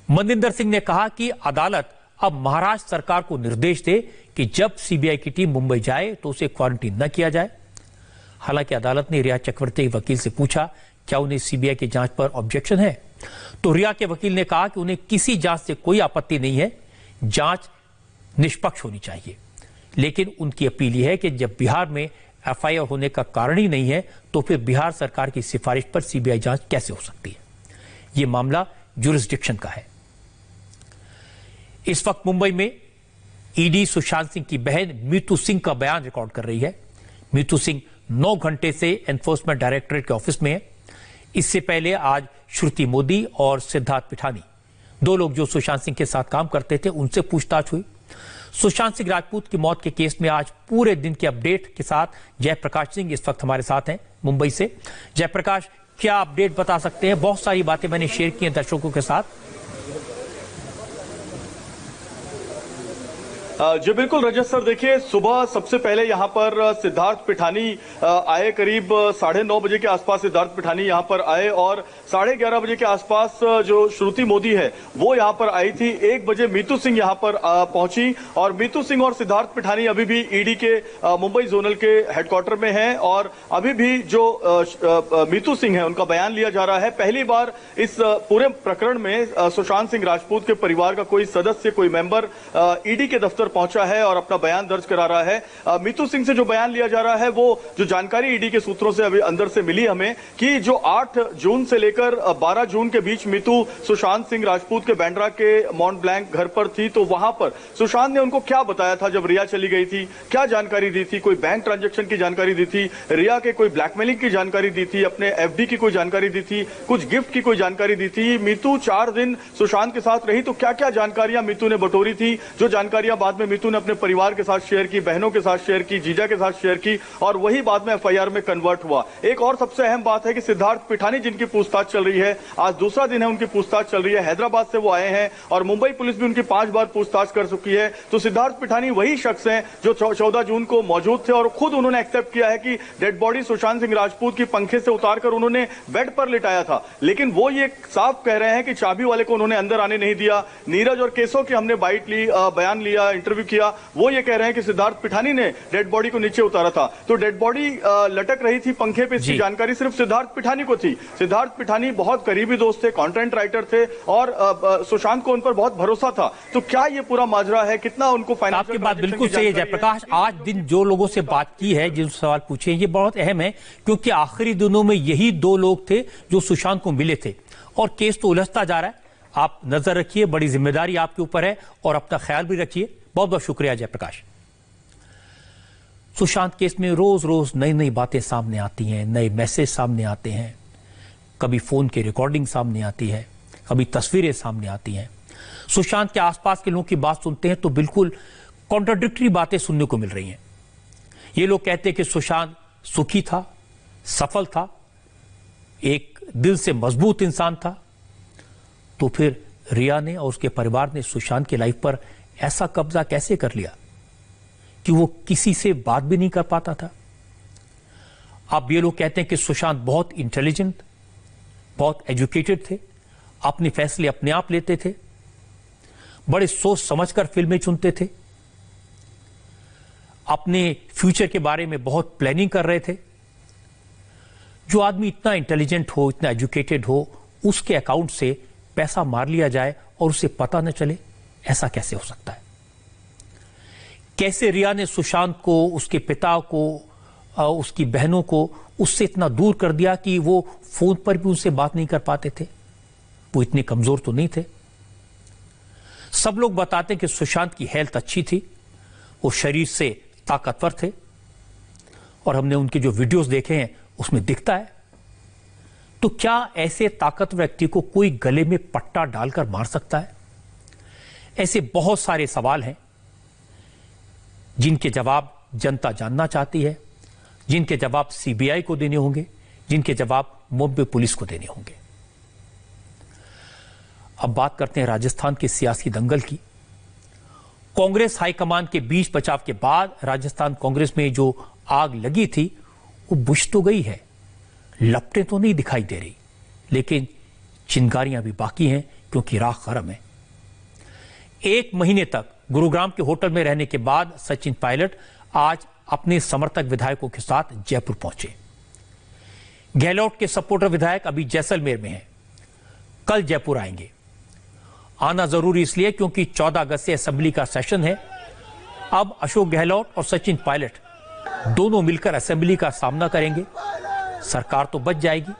मनिंदर सिंह ने कहा कि अदालत अब महाराष्ट्र सरकार को निर्देश दे कि जब सीबीआई की टीम मुंबई जाए तो उसे क्वारंटीन न किया जाए। हालांकि अदालत ने रिया चक्रवर्ती के वकील से पूछा क्या उन्हें सीबीआई की जांच पर ऑब्जेक्शन है, तो रिया के वकील ने कहा कि उन्हें किसी जांच से कोई आपत्ति नहीं है, जांच निष्पक्ष होनी चाहिए। लेकिन उनकी अपील यह है कि जब बिहार में एफआईआर होने का कारण ही नहीं है तो फिर बिहार सरकार की सिफारिश पर सीबीआई जांच कैसे हो सकती है। यह मामला जुरिस्डिक्शन का है। इस वक्त मुंबई में ईडी सुशांत सिंह की बहन मीतू सिंह का बयान रिकॉर्ड कर रही है। मीतू सिंह 9 घंटे से एनफोर्समेंट डायरेक्टरेट के ऑफिस में है। इससे पहले आज श्रुति मोदी और सिद्धार्थ पिठानी, 2 लोग जो सुशांत सिंह के साथ काम करते थे, उनसे पूछताछ हुई। सुशांत सिंह राजपूत की मौत के केस में आज पूरे दिन के अपडेट के साथ जयप्रकाश सिंह इस वक्त हमारे साथ हैं मुंबई से। जयप्रकाश, क्या अपडेट बता सकते हैं? बहुत सारी बातें मैंने शेयर की हैं दर्शकों के साथ। जी बिल्कुल रजत सर, देखिए सुबह सबसे पहले यहाँ पर सिद्धार्थ पिठानी आए, करीब 9:30 बजे के आसपास सिद्धार्थ पिठानी यहाँ पर आए और 11:30 बजे के आसपास जो श्रुति मोदी है वो यहाँ पर आई थी। 1 बजे मीतू सिंह यहाँ पर पहुंची और मीतू सिंह और सिद्धार्थ पिठानी अभी भी ईडी के मुंबई जोनल के हेडक्वार्टर में हैं और अभी भी जो मीतू सिंह है उनका बयान लिया जा रहा है। पहली बार इस पूरे प्रकरण में सुशांत सिंह राजपूत के परिवार का कोई सदस्य, कोई मेंबर ईडी के दफ्तर पहुंचा है और अपना बयान दर्ज करा रहा है। मीतू सिंह से जो बयान लिया जा रहा है वो जो जानकारी ईडी के सूत्रों से अभी अंदर से मिली हमें कि जो 8 जून से लेकर 12 जून के बीच मीतू सुशांत सिंह राजपूत के बैंड्रा के माउंट ब्लैंक घर पर थी, तो वहां पर सुशांत ने उनको क्या बताया था जब रिया चली गई थी, क्या जानकारी दी थी, कोई बैंक ट्रांजेक्शन की जानकारी दी थी, रिया के कोई ब्लैकमेलिंग की जानकारी दी थी, अपने एफडी की कोई जानकारी दी थी, कुछ गिफ्ट की कोई जानकारी दी थी। मीतू 4 दिन सुशांत के साथ रही तो क्या क्या जानकारियां मीतू ने बटोरी थी, जो जानकारियां बाद में मीतू ने अपने परिवार के साथ शेयर की, बहनों के साथ शेयर की, जीजा के साथ शेयर की और वही बाद में एफआईआर में कन्वर्ट हुआ। एक और सबसे अहम बात है कि सिद्धार्थ पिठानी जिनकी पूछताछ चल रही है, आज दूसरा दिन है उनकी पूछताछ चल रही है, हैदराबाद से वो आए हैं और मुंबई पुलिस भी उनकी 5 बार पूछताछ कर चुकी है। तो सिद्धार्थ पिठानी वही शख्स हैं जो 14 जून को मौजूद थे और खुद उन्होंने एक्सेप्ट किया है कि डेड बॉडी सुशांत सिंह राजपूत की पंखे से उतारकर उन्होंने बेड पर लिटाया था। लेकिन वो ये साफ कह रहे हैं कि चाबी वाले को उन्होंने अंदर आने नहीं दिया। नीरज और केसो की हमने बाइट ली, बयान लिया, इंटरव्यू किया, वो ये कह रहे हैं कि सिद्धार्थ पिठानी ने डेड बॉडी को नीचे उतारा था। तो डेड बॉडी लटक रही थी पंखे पे, इसकी जानकारी सिर्फ सिद्धार्थ पिठानी को थी। सिद्धार्थ पिठानी बहुत करीबी दोस्त थे, कंटेंट राइटर थे और सुशांत को उन पर बहुत भरोसा था। तो क्या ये पूरा माजरा है, कितना उनको फाइनेंशियल? आपकी बात बिल्कुल सही है जयप्रकाश। आज दिन जो लोगों से बात की है, जिन सवाल पूछे, ये बहुत अहम है क्योंकि आखिरी दिनों में यही 2 लोग थे जो सुशांत को मिले थे और केस तो उलझता जा रहा है। आप नजर रखिए, बड़ी जिम्मेदारी आपके ऊपर है और अपना ख्याल भी रखिए। बहुत बहुत शुक्रिया जयप्रकाश। सुशांत केस में रोज रोज नई नई बातें सामने आती हैं, नए मैसेज सामने आते हैं, कभी फोन की रिकॉर्डिंग सामने आती है, कभी तस्वीरें सामने आती हैं। सुशांत के आसपास के लोगों की बात सुनते हैं तो बिल्कुल कॉन्ट्राडिक्टरी बातें सुनने को मिल रही हैं। ये लोग कहते हैं कि सुशांत सुखी था, सफल था, एक दिल से मजबूत इंसान था। तो फिर रिया ने और उसके परिवार ने सुशांत की लाइफ पर ऐसा कब्जा कैसे कर लिया कि वो किसी से बात भी नहीं कर पाता था। अब ये लोग कहते हैं कि सुशांत बहुत इंटेलिजेंट, बहुत एजुकेटेड थे, अपने फैसले अपने आप लेते थे, बड़े सोच समझकर फिल्में चुनते थे, अपने फ्यूचर के बारे में बहुत प्लानिंग कर रहे थे। जो आदमी इतना इंटेलिजेंट हो, इतना एजुकेटेड हो, उसके अकाउंट से पैसा मार लिया जाए और उसे पता न चले, ऐसा कैसे हो सकता है? कैसे रिया ने सुशांत को, उसके पिता को, उसकी बहनों को उससे इतना दूर कर दिया कि वो फोन पर भी उनसे बात नहीं कर पाते थे? वो इतने कमजोर तो नहीं थे। सब लोग बताते कि सुशांत की हेल्थ अच्छी थी, वो शरीर से ताकतवर थे, और हमने उनके जो वीडियोस देखे हैं उसमें दिखता है। तो क्या ऐसे ताकतवर व्यक्ति को कोई गले में पट्टा डालकर मार सकता है? ऐसे बहुत सारे सवाल हैं जिनके जवाब जनता जानना चाहती है, जिनके जवाब सीबीआई को देने होंगे, जिनके जवाब मुंबई पुलिस को देने होंगे। अब बात करते हैं राजस्थान के सियासी दंगल की। कांग्रेस हाईकमान के बीच बचाव के बाद राजस्थान कांग्रेस में जो आग लगी थी वो बुझ तो गई है, लपटें तो नहीं दिखाई दे रही, लेकिन चिंगारियां भी बाकी हैं, क्योंकि राख गरम है। 1 महीने तक गुरुग्राम के होटल में रहने के बाद सचिन पायलट आज अपने समर्थक विधायकों के साथ जयपुर पहुंचे। गहलोत के सपोर्टर विधायक अभी जैसलमेर में हैं, कल जयपुर आएंगे। आना जरूरी इसलिए क्योंकि 14 अगस्त से असेंबली का सेशन है। अब अशोक गहलोत और सचिन पायलट दोनों मिलकर असेंबली का सामना करेंगे। सरकार तो बच जाएगी।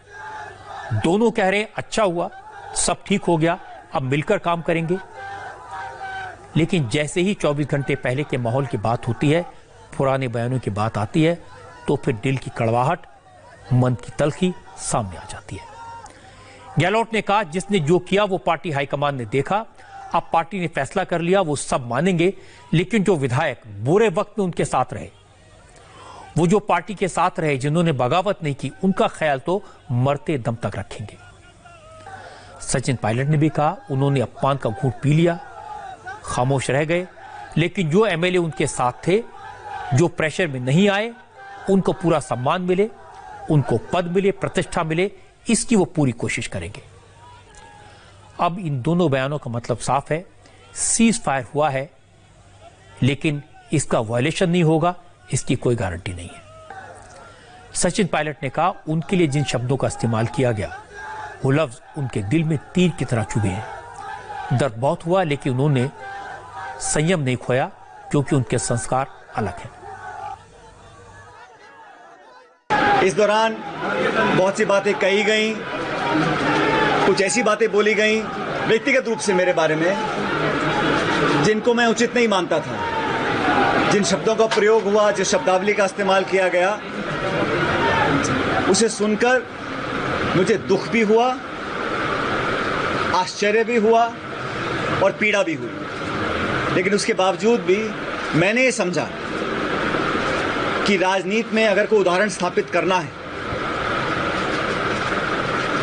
दोनों कह रहे हैं अच्छा हुआ, सब ठीक हो गया, अब मिलकर काम करेंगे। लेकिन जैसे ही 24 घंटे पहले के माहौल की बात होती है, पुराने बयानों की बात आती है, तो फिर दिल की कड़वाहट, मन की तलखी सामने आ जाती है। गहलोत ने कहा जिसने जो किया वो पार्टी हाईकमान ने देखा, अब पार्टी ने फैसला कर लिया, वो सब मानेंगे। लेकिन जो विधायक बुरे वक्त में उनके साथ रहे, वो जो पार्टी के साथ रहे, जिन्होंने बगावत नहीं की, उनका ख्याल तो मरते दम तक रखेंगे। सचिन पायलट ने भी कहा उन्होंने अपमान का घूंट पी लिया, खामोश रह गए, लेकिन जो एमएलए उनके साथ थे, जो प्रेशर में नहीं आए, उनको पूरा सम्मान मिले, उनको पद मिले, प्रतिष्ठा मिले, इसकी वो पूरी कोशिश करेंगे। अब इन दोनों बयानों का मतलब साफ है, सीज फायर हुआ है, लेकिन इसका वायलेशन नहीं होगा, इसकी कोई गारंटी नहीं है। सचिन पायलट ने कहा उनके लिए जिन शब्दों का इस्तेमाल किया गया, वो लफ्ज उनके दिल में तीर की तरह चुभे हैं। दर्द बहुत हुआ, लेकिन उन्होंने संयम नहीं खोया, क्योंकि उनके संस्कार अलग हैं। इस दौरान बहुत सी बातें कही गई, कुछ ऐसी बातें बोली गई व्यक्तिगत रूप से मेरे बारे में, जिनको मैं उचित नहीं मानता था। जिन शब्दों का प्रयोग हुआ, जिस शब्दावली का इस्तेमाल किया गया, उसे सुनकर मुझे दुख भी हुआ, आश्चर्य भी हुआ और पीड़ा भी हुई। लेकिन उसके बावजूद भी मैंने ये समझा कि राजनीति में अगर कोई उदाहरण स्थापित करना है,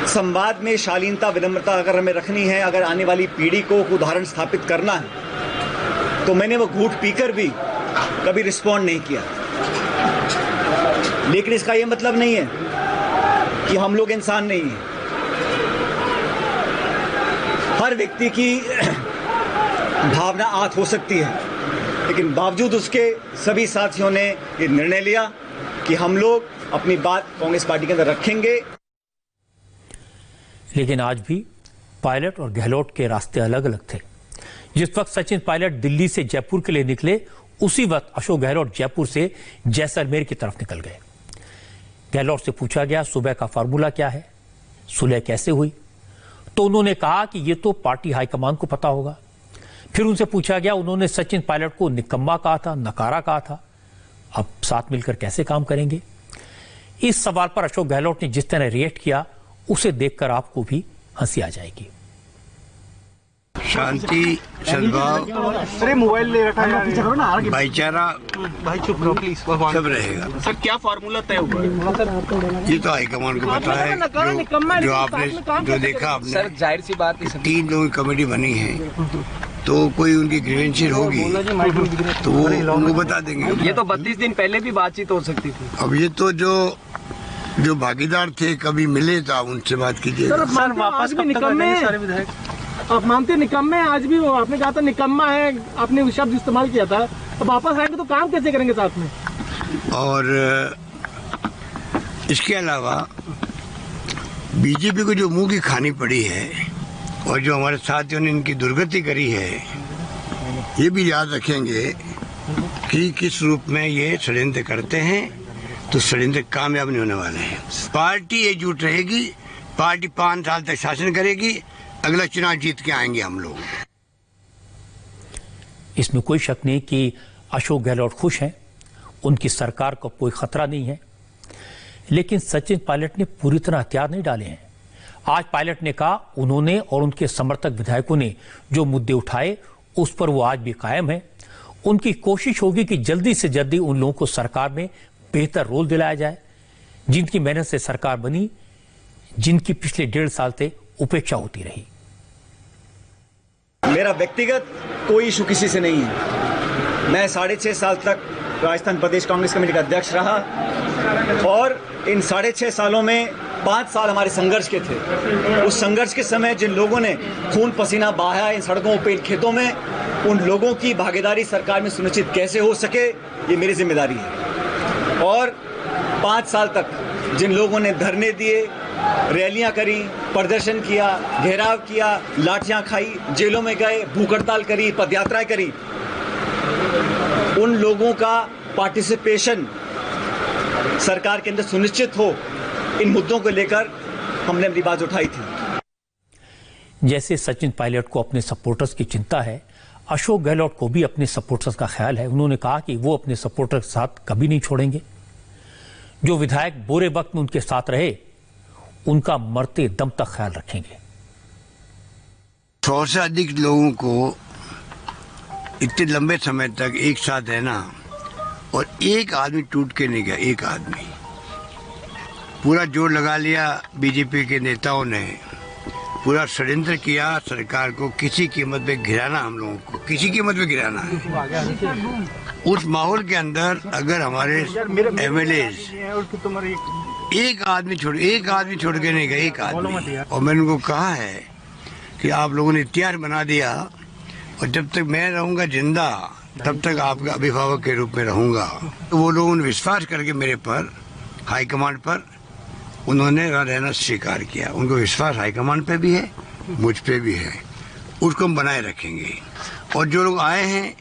संवाद में शालीनता, विनम्रता अगर हमें रखनी है, अगर आने वाली पीढ़ी को उदाहरण स्थापित करना है, तो मैंने वो घूंट पीकर भी कभी रिस्पॉन्ड नहीं किया। लेकिन इसका ये मतलब नहीं है कि हम लोग इंसान नहीं हैं। हर व्यक्ति की भावना आहत हो सकती है, लेकिन बावजूद उसके सभी साथियों ने ये निर्णय लिया कि हम लोग अपनी बात कांग्रेस पार्टी के अंदर रखेंगे। लेकिन आज भी पायलट और गहलोत के रास्ते अलग अलग थे। जिस वक्त सचिन पायलट दिल्ली से जयपुर के लिए निकले, उसी वक्त अशोक गहलोत जयपुर से जैसलमेर की तरफ निकल गए। गहलोत से पूछा गया सुबह का फार्मूला क्या है, सुलह कैसे हुई, तो उन्होंने कहा कि ये तो पार्टी हाईकमान को पता होगा। फिर उनसे पूछा गया, उन्होंने सचिन पायलट को निकम्मा कहा था, नकारा कहा था, अब साथ मिलकर कैसे काम करेंगे। इस सवाल पर अशोक गहलोत ने जिस तरह रिएक्ट किया, उसे देखकर आपको भी हंसी आ जाएगी। शांति, सद्भाव, मोबाइल ले रखा है, भाईचारा, भाई चुप रहो प्लीज, सब रहेगा। सर क्या फार्मूला तय हुआ है? ये तो हाईकमान को पता है। जो आपने जो देखा आपने, सर जाहिर सी बात है, 3 लोगों की कमेटी बनी है, तो कोई उनकी ग्रीवेंशियल होगी तो वो उनको बता देंगे। ये तो 32 दिन पहले भी बातचीत हो सकती थी। अब ये तो जो जो भागीदार थे कभी मिले तो आप उनसे बात कीजिए। सर वापस भी निकम्मे सारे विधायक आप मानते निकम्मे आज भी वो आपने कहा था निकम्मा है, आपने शब्द इस्तेमाल किया था, अब वापस आएंगे तो काम कैसे करेंगे साथ में? और इसके अलावा बीजेपी को जो मुंह की खानी पड़ी है और जो हमारे साथियों ने इनकी दुर्गति करी है, ये भी याद रखेंगे कि किस रूप में ये षड्यंत्र करते हैं, तो षड्यंत्र कामयाब नहीं होने वाले हैं। पार्टी एकजुट रहेगी, पार्टी 5 साल तक शासन करेगी, अगला चुनाव जीत के आएंगे हम लोग। इसमें कोई शक नहीं कि अशोक गहलोत खुश हैं, उनकी सरकार को कोई खतरा नहीं है, लेकिन सचिन पायलट ने पूरी तरह हथियार नहीं डाले हैं। आज पायलट ने कहा उन्होंने और उनके समर्थक विधायकों ने जो मुद्दे उठाए उस पर वो आज भी कायम है। उनकी कोशिश होगी कि जल्दी से जल्दी उन लोगों को सरकार में बेहतर रोल दिलाया जाए, जिनकी मेहनत से सरकार बनी, जिनकी पिछले 1.5 साल से उपेक्षा होती रही। मेरा व्यक्तिगत कोई इशू किसी से नहीं है। मैं 6.5 साल तक राजस्थान प्रदेश कांग्रेस कमेटी का अध्यक्ष रहा और इन 6.5 सालों में 5 साल हमारे संघर्ष के थे। उस संघर्ष के समय जिन लोगों ने खून पसीना बहाया इन सड़कों पे, इन खेतों में, उन लोगों की भागीदारी सरकार में सुनिश्चित कैसे हो सके, ये मेरी जिम्मेदारी है। और 5 साल तक जिन लोगों ने धरने दिए, रैलियां करी, प्रदर्शन किया, घेराव किया, लाठियां खाई, जेलों में गए, भूख हड़ताल करी, पदयात्राएं करी, उन लोगों का पार्टिसिपेशन सरकार के अंदर सुनिश्चित हो, इन मुद्दों को लेकर हमने अपनी बात उठाई थी। जैसे सचिन पायलट को अपने सपोर्टर्स की चिंता है, अशोक गहलोत को भी अपने सपोर्टर्स का ख्याल है। उन्होंने कहा कि वो अपने सपोर्टर के साथ कभी नहीं छोड़ेंगे। जो विधायक बुरे वक्त में उनके साथ रहे, उनका मरते दम तक ख्याल रखेंगे। 100 से अधिक लोगों को इतने लंबे समय तक एक साथ रहना, और एक आदमी टूट के नहीं गया, एक आदमी पूरा जोर लगा लिया। बीजेपी के नेताओं ने पूरा षड्यंत्र किया सरकार को किसी कीमत पे गिराना, हम लोगों को किसी कीमत पे गिराना है। उस माहौल के अंदर अगर हमारे एमएलए एक आदमी छोड़ के नहीं गए, एक आदमी, और मैंने उनको कहा है कि आप लोगों ने इतिहास बना दिया और जब तक मैं रहूंगा जिंदा तब तक आपका अभिभावक के रूप में रहूंगा। तो वो लोगों ने विश्वास करके मेरे पर, हाईकमांड पर, उन्होंने रहना स्वीकार किया। उनको विश्वास हाईकमांड पे भी है, मुझ पे भी है, उसको हम बनाए रखेंगे। और जो लोग आए हैं,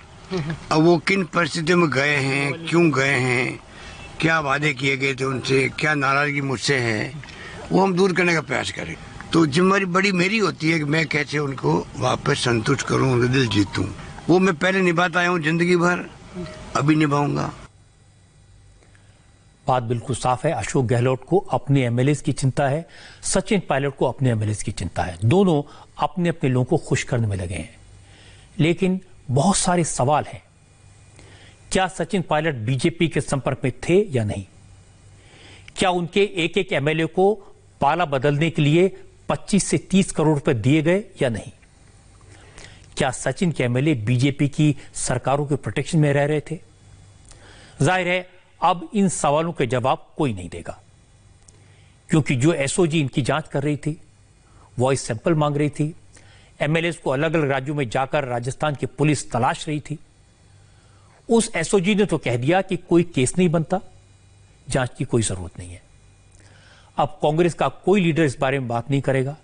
अब वो किन परिस्थितियों में गए हैं, क्यों गए हैं, क्या वादे किए गए थे उनसे, क्या नाराजगी मुझसे है, वो हम दूर करने का प्रयास करें। तो जिम्मेदारी बड़ी मेरी होती है कि मैं कैसे उनको वापस संतुष्ट करूं, उनका दिल जीतूं। वो मैं पहले निभाता आया हूं जिंदगी भर, अभी निभाऊंगा। बात बिल्कुल साफ है, अशोक गहलोत को अपने एमएलए की चिंता है, सचिन पायलट को अपने एमएलए की चिंता है। दोनों अपने अपने लोगों को खुश करने में लगे हैं, लेकिन बहुत सारे सवाल हैं। क्या सचिन पायलट बीजेपी के संपर्क में थे या नहीं? क्या उनके एक एक एमएलए को पाला बदलने के लिए 25 से 30 करोड़ रुपए दिए गए या नहीं? क्या सचिन के एमएलए बीजेपी की सरकारों के प्रोटेक्शन में रह रहे थे? जाहिर है अब इन सवालों के जवाब कोई नहीं देगा, क्योंकि जो एसओजी इनकी जांच कर रही थी, वॉइस सैंपल मांग रही थी, एमएलए को अलग अलग राज्यों में जाकर राजस्थान की पुलिस तलाश रही थी, उस एसओजी ने तो कह दिया कि कोई केस नहीं बनता, जांच की कोई जरूरत नहीं है। अब कांग्रेस का कोई लीडर इस बारे में बात नहीं करेगा।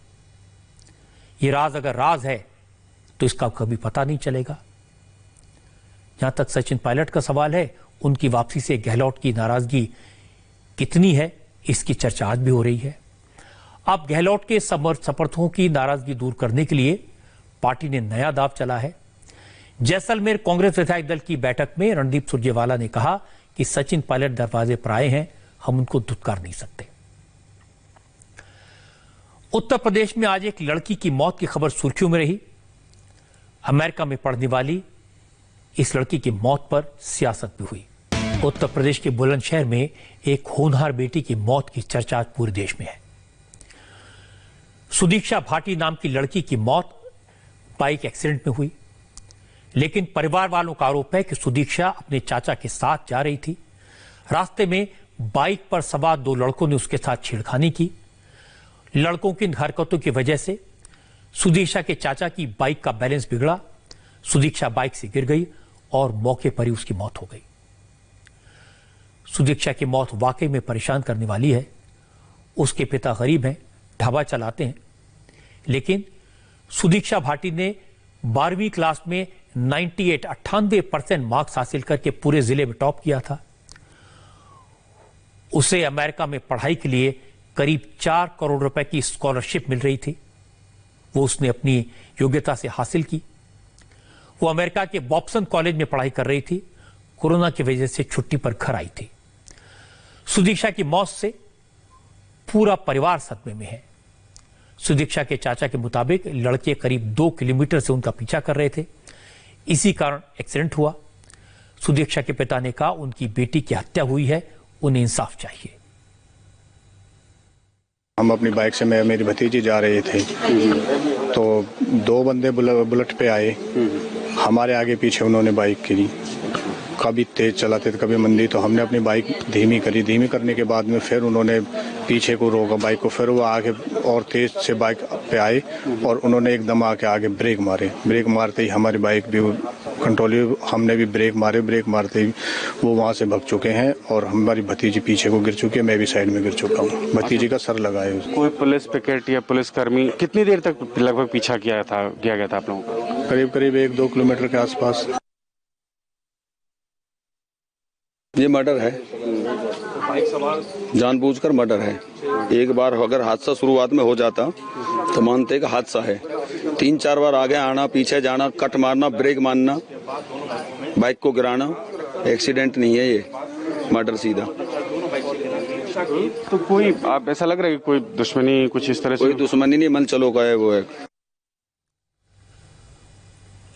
यह राज अगर राज है तो इसका कभी पता नहीं चलेगा। जहां तक सचिन पायलट का सवाल है, उनकी वापसी से गहलोत की नाराजगी कितनी है, इसकी चर्चा आज भी हो रही है। अब गहलोत के समर्थकों की नाराजगी दूर करने के लिए पार्टी ने नया दाव चला है। जैसलमेर कांग्रेस विधायक दल की बैठक में रणदीप सुरजेवाला ने कहा कि सचिन पायलट दरवाजे पर आए हैं, हम उनको धुतकार नहीं सकते। उत्तर प्रदेश में आज एक लड़की की मौत की खबर सुर्खियों में रही। अमेरिका में पढ़ने वाली इस लड़की की मौत पर सियासत भी हुई। उत्तर प्रदेश के बुलंदशहर में एक होनहार बेटी की मौत की चर्चा पूरे देश में है। सुदीक्षा भाटी नाम की लड़की की मौत बाइक एक्सीडेंट में हुई, लेकिन परिवार वालों का आरोप है कि सुदीक्षा अपने चाचा के साथ जा रही थी। रास्ते में बाइक पर सवार 2 लड़कों ने उसके साथ छेड़खानी की। लड़कों की इन हरकतों की वजह से सुदीक्षा के चाचा की बाइक का बैलेंस बिगड़ा। सुदीक्षा बाइक से गिर गई और मौके पर ही उसकी मौत हो गई। सुदीक्षा की मौत वाकई में परेशान करने वाली है। उसके पिता गरीब हैं, ढाबा चलाते हैं, लेकिन सुदीक्षा भाटी ने 12वीं क्लास में 98% मार्क्स हासिल करके पूरे जिले में टॉप किया था। उसे अमेरिका में पढ़ाई के लिए करीब 4 करोड़ रुपए की स्कॉलरशिप मिल रही थी। वो उसने अपनी योग्यता से हासिल की। वो अमेरिका के बॉब्सन कॉलेज में पढ़ाई कर रही थी। कोरोना की वजह से छुट्टी पर घर आई थी। सुदीक्षा की मौत से पूरा परिवार सदमे में है। सुदीक्षा के चाचा के मुताबिक लड़के करीब 2 किलोमीटर से उनका पीछा कर रहे थे। इसी कारण एक्सीडेंट हुआ। सुदीक्षा के पिता ने कहा उनकी बेटी की हत्या हुई है, उन्हें इंसाफ चाहिए। हम अपनी बाइक से मैं मेरी भतीजी जा रहे थे तो 2 बंदे बुलेट पे आए। हमारे आगे पीछे उन्होंने बाइक करी, कभी तेज चलाते थे कभी मंदी, तो हमने अपनी बाइक धीमी करी। धीमी करने के बाद में फिर उन्होंने पीछे को रोका बाइक को, फिर वो आगे और तेज से बाइक पे आए और उन्होंने एकदम आके आगे ब्रेक मारे। ब्रेक मारते ही हमारी बाइक भी कंट्रोल हुई, हमने भी ब्रेक मारे। ब्रेक मारते ही वो वहाँ से भाग चुके हैं और हमारी भतीजी पीछे को गिर चुकी है, मैं भी साइड में गिर चुका हूँ। भतीजी का सर लगा है। कोई पुलिस पिकेट या पुलिसकर्मी कितनी देर तक लगभग पीछा किया गया था आप लोगों का? करीब 1-2 किलोमीटर के आसपास। ये मर्डर है, जानबूझकर मर्डर है। एक बार अगर हादसा शुरुआत में हो जाता तो मानते कि हादसा है। 3-4 बार आगे आना, पीछे जाना, कट मारना, ब्रेक मारना, बाइक को गिराना, एक्सीडेंट नहीं है ये, मर्डर सीधा। तो कोई आप ऐसा लग रहा है कि कोई दुश्मनी कुछ इस तरह से? कोई दुश्मनी नहीं, मन चलो का है वो है।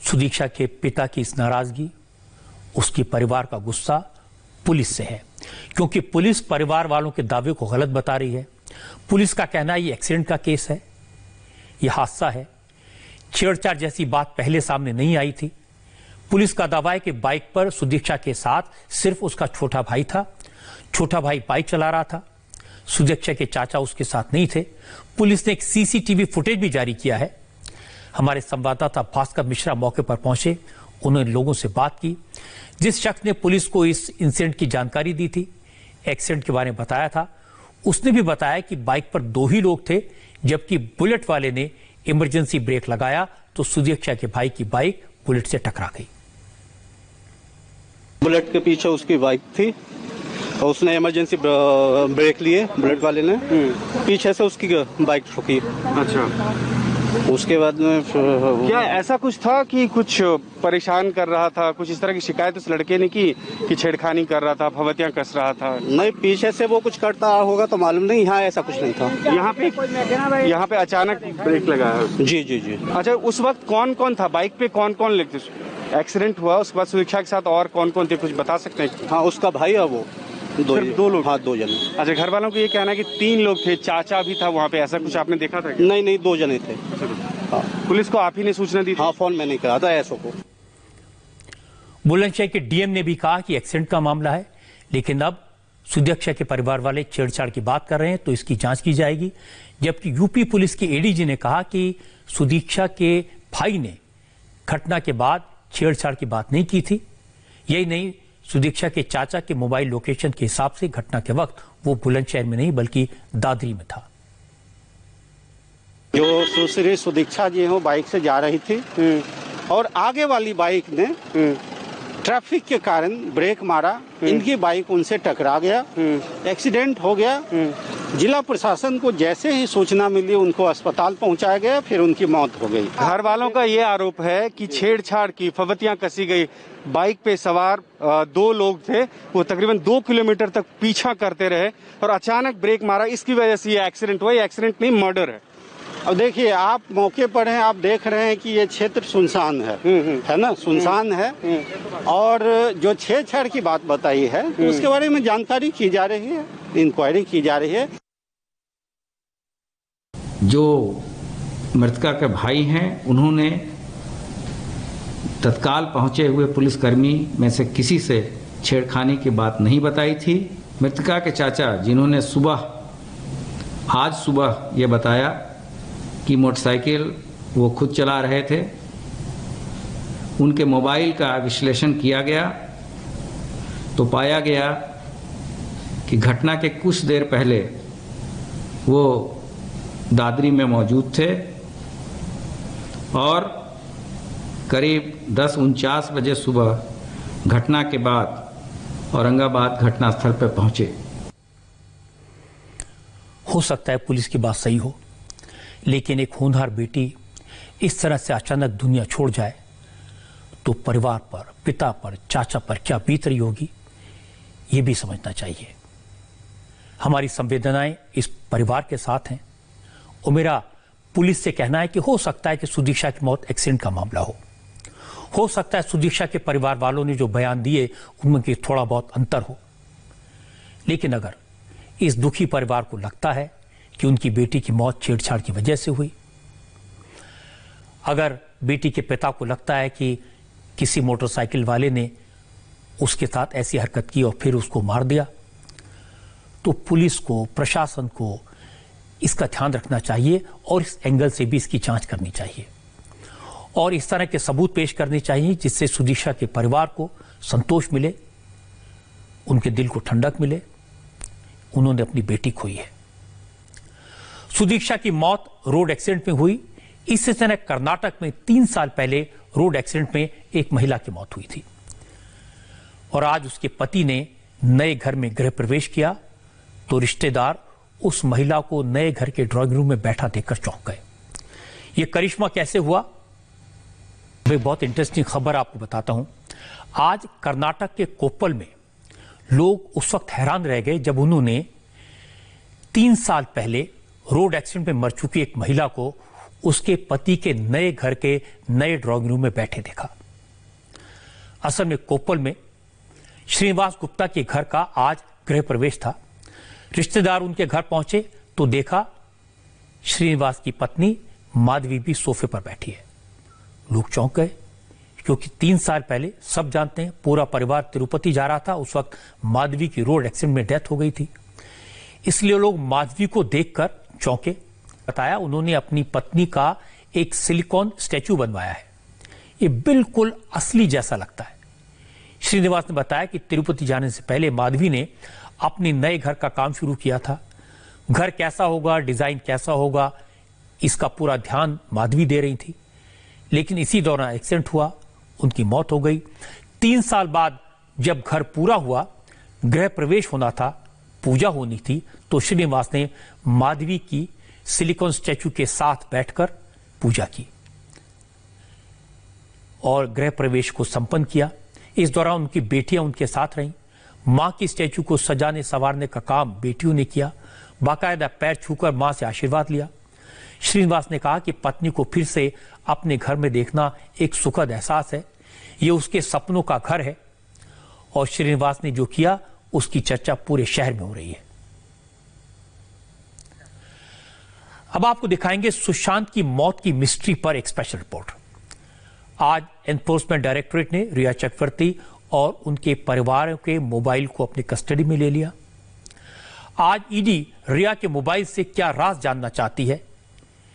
सुदीक्षा के पिता की इस नाराजगी, उसके परिवार का गुस्सा पुलिस से है, क्योंकि पुलिस परिवार वालों के दावे को गलत बता रही है। पुलिस का कहना है ये एक्सीडेंट का केस है, यह हादसा है, छेड़छाड़ जैसी बात पहले सामने नहीं आई थी। पुलिस का दावा है कि बाइक पर सुदीक्षा के साथ सिर्फ उसका छोटा भाई था। छोटा भाई बाइक चला रहा था, सुदीक्षा के चाचा उसके साथ नहीं थे। पुलिस ने एक सीसीटीवी फुटेज भी जारी किया है। हमारे संवाददाता भास्कर मिश्रा मौके पर पहुंचे, उन्होंने लोगों से बात की। जिस शख्स ने पुलिस को इस इंसिडेंट की जानकारी दी थी, एक्सीडेंट के बारे में बताया था, उसने भी बताया कि बाइक पर 2 ही लोग थे, जबकि बुलेट वाले ने इमरजेंसी ब्रेक लगाया तो सुदीक्षा के भाई की बाइक बुलेट से टकरा गई। बुलेट के पीछे उसकी बाइक थी और उसने इमरजेंसी ब्रेक लिए, बुलेट वाले ने पीछे से उसकी बाइक ठोकी। अच्छा, उसके बाद में क्या ऐसा कुछ था कि कुछ परेशान कर रहा था? कुछ इस तरह की शिकायत उस लड़के ने की कि छेड़खानी कर रहा था, फवतियां कस रहा था? नहीं, पीछे से वो कुछ करता होगा तो मालूम नहीं। यहाँ ऐसा कुछ नहीं था। यहाँ पे अचानक ब्रेक लगाया? जी जी जी। अच्छा, उस वक्त कौन कौन था बाइक पे? कौन कौन लेते? एक्सीडेंट हुआ उसके बाद सुदीक्षा के साथ और कौन कौन थे, कुछ बता सकते हैं? हाँ, उसका भाई है वो। 2 लोग? हाँ, 2 जने। अच्छा, घर वालों को ये कहना है कि 3 लोग थे, चाचा भी था वहाँ पे, ऐसा कुछ आपने देखा था? नहीं, 2 जने थे। हाँ। पुलिस को आप ही ने सूचना दी थी? हाँ, फोन मैंने करा था एसओ को। बुलंदशहर के डीएम ने भी कहा कि एक्सीडेंट का मामला है, लेकिन अब सुदीक्षा के परिवार वाले छेड़छाड़ की बात कर रहे हैं तो इसकी जांच की जाएगी। जबकि यूपी पुलिस के एडीजी ने कहा कि सुदीक्षा के भाई ने घटना के बाद छेड़छाड़ की बात नहीं की थी। यही नहीं, सुदीक्षा के चाचा के मोबाइल लोकेशन के हिसाब से घटना के वक्त वो बुलंदशहर में नहीं बल्कि दादरी में था। जो सुश्री सुदीक्षा जी हो बाइक से जा रही थी और आगे वाली बाइक ने ट्रैफिक के कारण ब्रेक मारा, इनकी बाइक उनसे टकरा गया, एक्सीडेंट हो गया। जिला प्रशासन को जैसे ही सूचना मिली उनको अस्पताल पहुंचाया गया, फिर उनकी मौत हो गई। घर वालों का ये आरोप है कि छेड़छाड़ की, फवतियां कसी गई। बाइक पे सवार 2 लोग थे, वो तकरीबन 2 किलोमीटर तक पीछा करते रहे और अचानक ब्रेक मारा, इसकी वजह से ये एक्सीडेंट हुआ। ये एक्सीडेंट नहीं, मर्डर है। अब देखिए, आप मौके पर हैं, आप देख रहे हैं कि ये क्षेत्र सुनसान है ना, सुनसान है। और जो छेड़छाड़ की बात बताई है उसके बारे में जानकारी की जा रही है, इंक्वायरी की जा रही है। जो मृतका के भाई हैं, उन्होंने तत्काल पहुंचे हुए पुलिसकर्मी में से किसी से छेड़खानी की बात नहीं बताई थी। मृतका के चाचा जिन्होंने आज सुबह ये बताया कि मोटरसाइकिल वो खुद चला रहे थे, उनके मोबाइल का विश्लेषण किया गया तो पाया गया कि घटना के कुछ देर पहले वो दादरी में मौजूद थे और करीब 10:49 बजे सुबह घटना के बाद औरंगाबाद घटनास्थल पर पहुंचे। हो सकता है पुलिस की बात सही हो, लेकिन एक होनहार बेटी इस तरह से अचानक दुनिया छोड़ जाए तो परिवार पर, पिता पर, चाचा पर क्या बीत रही होगी, ये भी समझना चाहिए। हमारी संवेदनाएं इस परिवार के साथ हैं और मेरा पुलिस से कहना है कि हो सकता है कि सुदीक्षा की मौत एक्सीडेंट का मामला हो सकता है सुदीक्षा के परिवार वालों ने जो बयान दिए उनमें थोड़ा बहुत अंतर हो, लेकिन अगर इस दुखी परिवार को लगता है कि उनकी बेटी की मौत छेड़छाड़ की वजह से हुई, अगर बेटी के पिता को लगता है कि किसी मोटरसाइकिल वाले ने उसके साथ ऐसी हरकत की और फिर उसको मार दिया, तो पुलिस को, प्रशासन को इसका ध्यान रखना चाहिए और इस एंगल से भी इसकी जांच करनी चाहिए और इस तरह के सबूत पेश करने चाहिए जिससे सुदीक्षा के परिवार को संतोष मिले, उनके दिल को ठंडक मिले, उन्होंने अपनी बेटी खोई है। सुदीक्षा की मौत रोड एक्सीडेंट में हुई। इसी तरह कर्नाटक में 3 साल पहले रोड एक्सीडेंट में एक महिला की मौत हुई थी और आज उसके पति ने नए घर में गृह प्रवेश किया तो रिश्तेदार उस महिला को नए घर के ड्राइंग रूम में बैठा देखकर चौंक गए। ये करिश्मा कैसे हुआ? मैं बहुत इंटरेस्टिंग खबर आपको बताता हूं। आज कर्नाटक के कोप्पल में लोग उस वक्त हैरान रह गए जब उन्होंने 3 साल पहले रोड एक्सीडेंट में मर चुकी एक महिला को उसके पति के नए घर के नए ड्राइंग रूम में बैठे देखा। असल में कोप्पल में श्रीनिवास गुप्ता के घर का आज गृह प्रवेश था। रिश्तेदार उनके घर पहुंचे तो देखा श्रीनिवास की पत्नी माधवी भी सोफे पर बैठी है। लोग चौंक गए क्योंकि 3 साल पहले, सब जानते हैं, पूरा परिवार तिरुपति जा रहा था। उस वक्त माधवी की रोड एक्सीडेंट में डेथ हो गई थी, इसलिए लोग माधवी को देखकर चौंके। बताया उन्होंने अपनी पत्नी का एक सिलिकॉन स्टैचू बनवाया है, ये बिल्कुल असली जैसा लगता है। श्रीनिवास ने बताया कि तिरुपति जाने से पहले माधवी ने अपने नए घर का काम शुरू किया था। घर कैसा होगा, डिजाइन कैसा होगा, इसका पूरा ध्यान माधवी दे रही थी, लेकिन इसी दौरान एक्सीडेंट हुआ, उनकी मौत हो गई। 3 साल बाद जब घर पूरा हुआ, गृह प्रवेश होना था, पूजा होनी थी, तो श्रीनिवास ने माधवी की सिलिकॉन स्टैचू के साथ बैठकर पूजा की और गृह प्रवेश को संपन्न किया। इस दौरान उनकी बेटियां उनके साथ रहीं। मां की स्टैचू को सजाने संवारने का काम बेटियों ने किया, बाकायदा पैर छूकर मां से आशीर्वाद लिया। श्रीनिवास ने कहा कि पत्नी को फिर से अपने घर में देखना एक सुखद एहसास है, ये उसके सपनों का घर है और श्रीनिवास ने जो किया उसकी चर्चा पूरे शहर में हो रही है। अब आपको दिखाएंगे सुशांत की मौत की मिस्ट्री पर एक स्पेशल रिपोर्ट। आज एनफोर्समेंट डायरेक्टोरेट ने रिया चक्रवर्ती और उनके परिवार के मोबाइल को अपनी कस्टडी में ले लिया। आज ईडी रिया के मोबाइल से क्या राज जानना चाहती है,